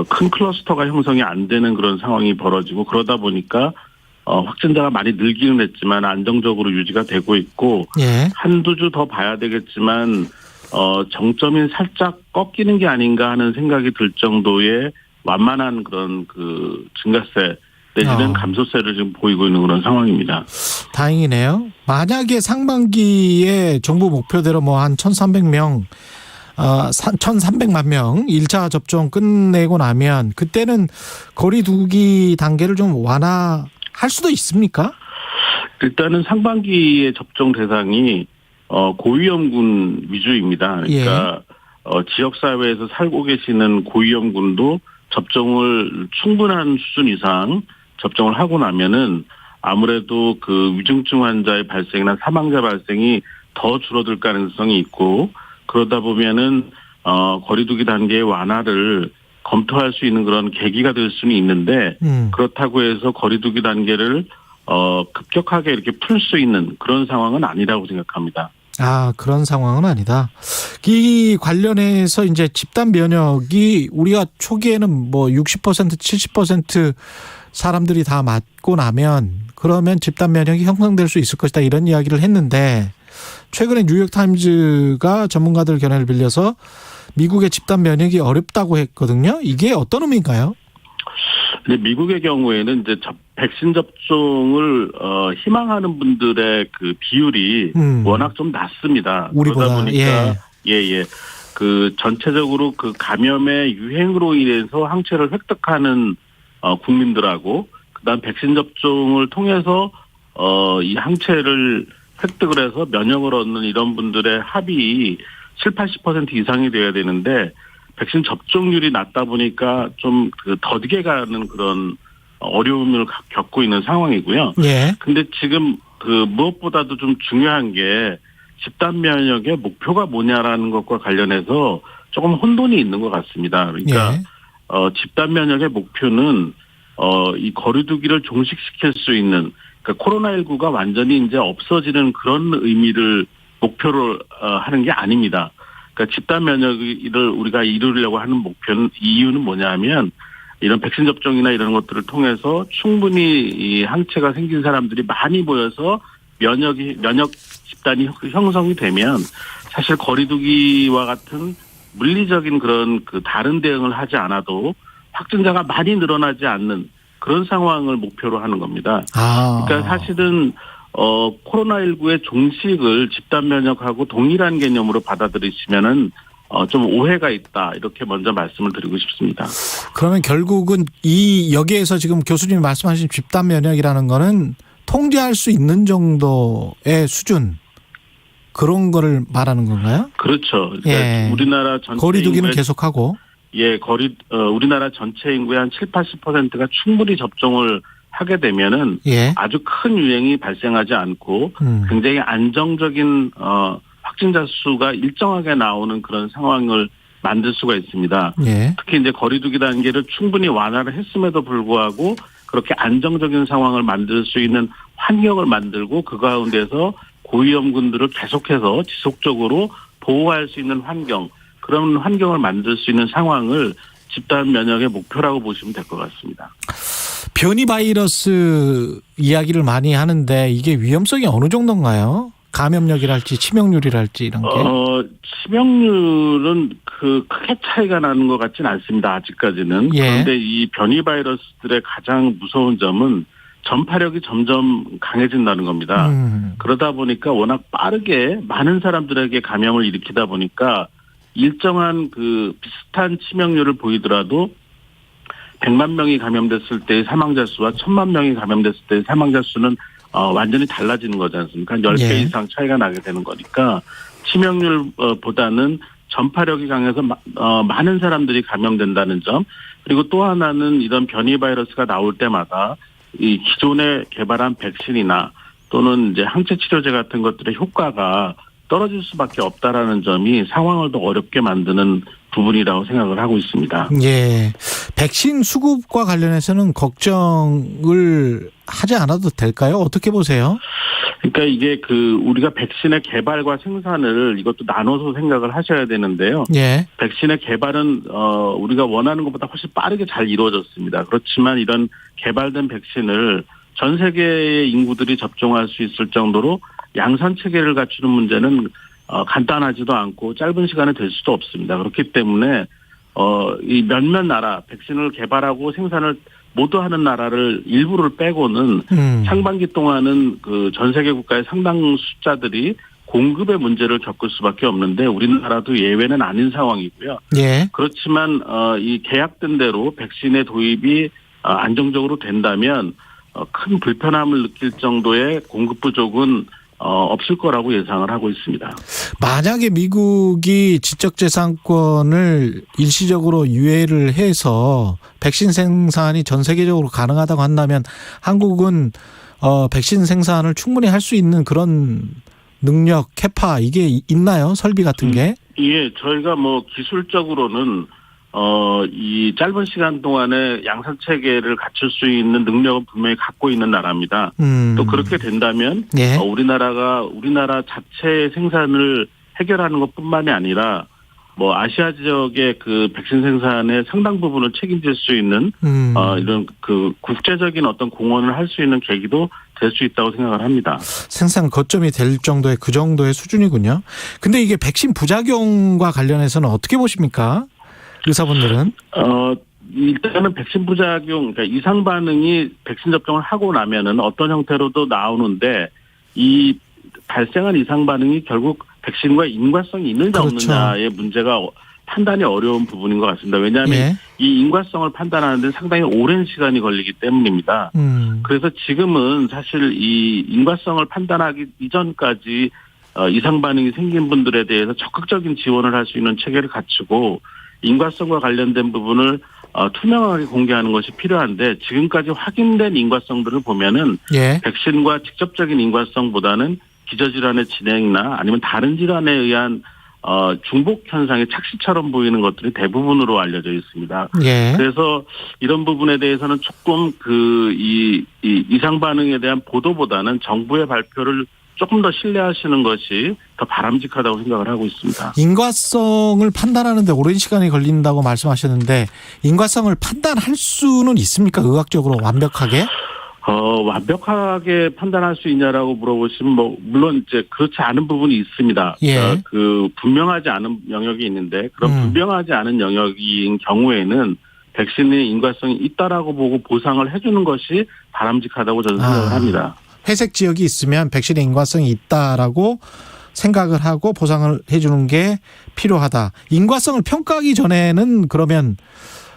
큰 클러스터가 형성이 안 되는 그런 상황이 벌어지고 그러다 보니까 확진자가 많이 늘기는 했지만 안정적으로 유지가 되고 있고 한두 주 더 봐야 되겠지만 정점이 살짝 꺾이는 게 아닌가 하는 생각이 들 정도의 완만한 그런 그 증가세 내지는 감소세를 지금 보이고 있는 그런 상황입니다. 다행이네요. 만약에 상반기에 정부 목표대로 뭐 한 1,300명 1,300만 명 1차 접종 끝내고 나면 그때는 거리 두기 단계를 좀 완화할 수도 있습니까? 일단은 상반기의 접종 대상이 고위험군 위주입니다. 그러니까 지역사회에서 살고 계시는 고위험군도 접종을 충분한 수준 이상 접종을 하고 나면은 아무래도 그 위중증 환자의 발생이나 사망자 발생이 더 줄어들 가능성이 있고 그러다 보면은 거리두기 단계의 완화를 검토할 수 있는 그런 계기가 될 수는 있는데 그렇다고 해서 거리두기 단계를 급격하게 이렇게 풀 수 있는 그런 상황은 아니라고 생각합니다. 그런 상황은 아니다. 이 관련해서 이제 집단 면역이 우리가 초기에는 뭐 60% 70% 사람들이 다 맞고 나면 그러면 집단 면역이 형성될 수 있을 것이다 이런 이야기를 했는데 최근에 뉴욕타임즈가 전문가들 견해를 빌려서 미국의 집단 면역이 어렵다고 했거든요. 이게 어떤 의미인가요? 근데 미국의 경우에는 이제 백신 접종을 희망하는 분들의 그 비율이 워낙 좀 낮습니다. 우리보다 그러다 보니까 그 전체적으로 그 감염의 유행으로 인해서 항체를 획득하는 국민들하고 그다음 백신 접종을 통해서 이 항체를 획득을 해서 면역을 얻는 이런 분들의 합이 70-80% 이상이 돼야 되는데 백신 접종률이 낮다 보니까 좀 그 더디게 가는 그런 어려움을 겪고 있는 상황이고요. 근데 지금 그 무엇보다도 좀 중요한 게 집단 면역의 목표가 뭐냐라는 것과 관련해서 조금 혼돈이 있는 것 같습니다. 그러니까 집단 면역의 목표는 이 거리두기를 종식시킬 수 있는 그러니까 코로나19가 완전히 이제 없어지는 그런 의미를 목표로 하는 게 아닙니다. 그러니까 집단 면역을 우리가 이루려고 하는 목표는 이유는 뭐냐면 이런 백신 접종이나 이런 것들을 통해서 충분히 이 항체가 생긴 사람들이 많이 모여서 면역 집단이 형성이 되면 사실 거리두기와 같은 물리적인 그런 그 다른 대응을 하지 않아도 확진자가 많이 늘어나지 않는 그런 상황을 목표로 하는 겁니다. 그러니까 사실은 코로나19의 종식을 집단 면역하고 동일한 개념으로 받아들이시면은 좀 오해가 있다 이렇게 먼저 말씀을 드리고 싶습니다. 그러면 결국은 여기에서 지금 교수님이 말씀하신 집단 면역이라는 거는 통제할 수 있는 정도의 수준 그런 거를 말하는 건가요? 그렇죠. 그러니까 우리나라 전체 거리두기는 계속하고 우리나라 전체 인구의 한 70-80%가 충분히 접종을 하게 되면은 아주 큰 유행이 발생하지 않고 굉장히 안정적인 확진자 수가 일정하게 나오는 그런 상황을 만들 수가 있습니다. 특히 이제 거리두기 단계를 충분히 완화를 했음에도 불구하고 그렇게 안정적인 상황을 만들 수 있는 환경을 만들고 그 가운데서 고위험군들을 계속해서 지속적으로 보호할 수 있는 환경 그런 환경을 만들 수 있는 상황을 집단 면역의 목표라고 보시면 될 것 같습니다. 변이 바이러스 이야기를 많이 하는데 이게 위험성이 어느 정도인가요? 감염력이랄지 치명률이랄지 이런 게. 치명률은 크게 차이가 나는 것 같지는 않습니다. 아직까지는. 그런데 이 변이 바이러스들의 가장 무서운 점은 전파력이 점점 강해진다는 겁니다. 그러다 보니까 워낙 빠르게 많은 사람들에게 감염을 일으키다 보니까 일정한 그 비슷한 치명률을 보이더라도 100만 명이 감염됐을 때의 사망자 수와 1000만 명이 감염됐을 때의 사망자 수는 완전히 달라지는 거지 않습니까? 10배 이상 차이가 나게 되는 거니까 치명률보다는 전파력이 강해서 많은 사람들이 감염된다는 점 그리고 또 하나는 이런 변이 바이러스가 나올 때마다 이 기존에 개발한 백신이나 또는 이제 항체 치료제 같은 것들의 효과가 떨어질 수밖에 없다라는 점이 상황을 더 어렵게 만드는 부분이라고 생각을 하고 있습니다. 백신 수급과 관련해서는 걱정을 하지 않아도 될까요? 어떻게 보세요? 그러니까 이게 우리가 백신의 개발과 생산을 이것도 나눠서 생각을 하셔야 되는데요. 예. 백신의 개발은 우리가 원하는 것보다 훨씬 빠르게 잘 이루어졌습니다. 그렇지만 이런 개발된 백신을 전 세계의 인구들이 접종할 수 있을 정도로 양산 체계를 갖추는 문제는 간단하지도 않고 짧은 시간에 될 수도 없습니다. 그렇기 때문에 이 몇몇 나라 백신을 개발하고 생산을 모두 하는 나라를 일부를 빼고는 상반기 동안은 전 세계 국가의 상당 숫자들이 공급의 문제를 겪을 수밖에 없는데 우리나라도 예외는 아닌 상황이고요. 예. 그렇지만 이 계약된 대로 백신의 도입이 안정적으로 된다면 큰 불편함을 느낄 정도의 공급 부족은 없을 거라고 예상을 하고 있습니다. 만약에 미국이 지적재산권을 일시적으로 유예를 해서 백신 생산이 전 세계적으로 가능하다고 한다면 한국은 백신 생산을 충분히 할 수 있는 그런 능력, 캐파 이게 있나요? 설비 같은 게? 예, 저희가 기술적으로는 이 짧은 시간 동안에 양산 체계를 갖출 수 있는 능력은 분명히 갖고 있는 나라입니다. 또 그렇게 된다면 예. 우리나라 자체 생산을 해결하는 것뿐만이 아니라 아시아 지역의 백신 생산의 상당 부분을 책임질 수 있는 이런 국제적인 어떤 공헌을 할 수 있는 계기도 될 수 있다고 생각을 합니다. 생산 거점이 될 정도의 그 정도의 수준이군요. 근데 이게 백신 부작용과 관련해서는 어떻게 보십니까? 의사분들은? 일단은 백신 부작용, 그러니까 이상 반응이 백신 접종을 하고 나면은 어떤 형태로도 나오는데 이 발생한 이상 반응이 결국 백신과 인과성이 있느냐 그렇죠. 없느냐의 문제가 판단이 어려운 부분인 것 같습니다. 왜냐하면 예. 이 인과성을 판단하는 데 상당히 오랜 시간이 걸리기 때문입니다. 그래서 지금은 사실 이 인과성을 판단하기 이전까지 이상 반응이 생긴 분들에 대해서 적극적인 지원을 할 수 있는 체계를 갖추고 인과성과 관련된 부분을 투명하게 공개하는 것이 필요한데 지금까지 확인된 인과성들을 보면은 예. 백신과 직접적인 인과성보다는 기저질환의 진행이나 아니면 다른 질환에 의한 중복 현상의 착시처럼 보이는 것들이 대부분으로 알려져 있습니다. 예. 그래서 이런 부분에 대해서는 조금 이 이상 반응에 대한 보도보다는 정부의 발표를 조금 더 신뢰하시는 것이 더 바람직하다고 생각을 하고 있습니다. 인과성을 판단하는데 오랜 시간이 걸린다고 말씀하셨는데 인과성을 판단할 수는 있습니까? 의학적으로 완벽하게? 완벽하게 판단할 수 있냐라고 물어보시면 물론 이제 그렇지 않은 부분이 있습니다. 예. 분명하지 않은 영역이 있는데 그런 분명하지 않은 영역인 경우에는 백신의 인과성이 있다라고 보고 보상을 해주는 것이 바람직하다고 저는 생각을 합니다. 회색 지역이 있으면 백신의 인과성이 있다라고 생각을 하고 보상을 해주는 게 필요하다. 인과성을 평가하기 전에는 그러면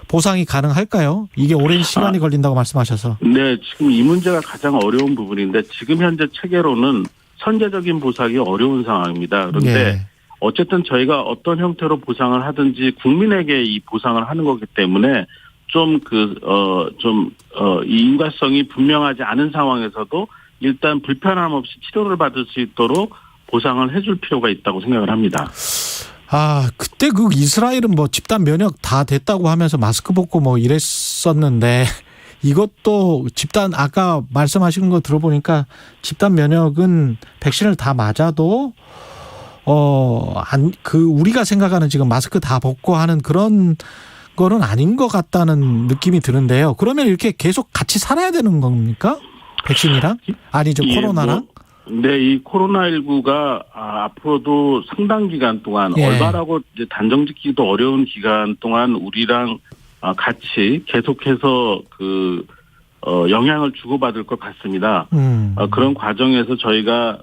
보상이 가능할까요? 이게 오랜 시간이 걸린다고 말씀하셔서. 네, 지금 이 문제가 가장 어려운 부분인데 지금 현재 체계로는 선제적인 보상이 어려운 상황입니다. 그런데 예. 어쨌든 저희가 어떤 형태로 보상을 하든지 국민에게 이 보상을 하는 거기 때문에 이 인과성이 분명하지 않은 상황에서도 일단 불편함 없이 치료를 받을 수 있도록 보상을 해줄 필요가 있다고 생각을 합니다. 그때 이스라엘은 집단 면역 다 됐다고 하면서 마스크 벗고 이랬었는데 이것도 집단 아까 말씀하시는 거 들어보니까 집단 면역은 백신을 다 맞아도 우리가 생각하는 지금 마스크 다 벗고 하는 그런 거는 아닌 것 같다는 느낌이 드는데요. 그러면 이렇게 계속 같이 살아야 되는 겁니까? 백신이랑? 아니죠, 코로나랑? 네, 이 코로나19가 앞으로도 상당 기간 동안 예. 얼마라고 이제 단정 짓기도 어려운 기간 동안 우리랑 같이 계속해서 영향을 주고받을 것 같습니다. 그런 과정에서 저희가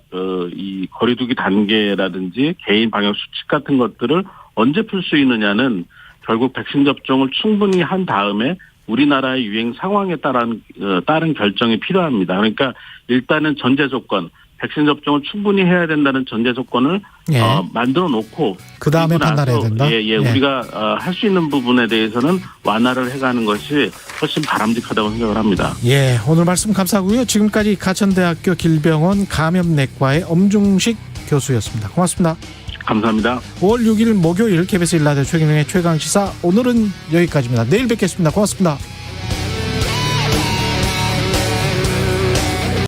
이 거리두기 단계라든지 개인 방역 수칙 같은 것들을 언제 풀 수 있느냐는 결국 백신 접종을 충분히 한 다음에 우리나라의 유행 상황에 따른 결정이 필요합니다. 그러니까 일단은 전제 조건, 백신 접종을 충분히 해야 된다는 전제 조건을 예. 만들어 놓고 그 다음에 판단해야 된다. 우리가 할 수 있는 부분에 대해서는 완화를 해가는 것이 훨씬 바람직하다고 생각을 합니다. 예, 오늘 말씀 감사하고요. 지금까지 가천대학교 길병원 감염내과의 엄중식 교수였습니다. 고맙습니다. 감사합니다. 5월 6일 목요일 KBS 1라디오 최경영의 최강시사 오늘은 여기까지입니다. 내일 뵙겠습니다. 고맙습니다.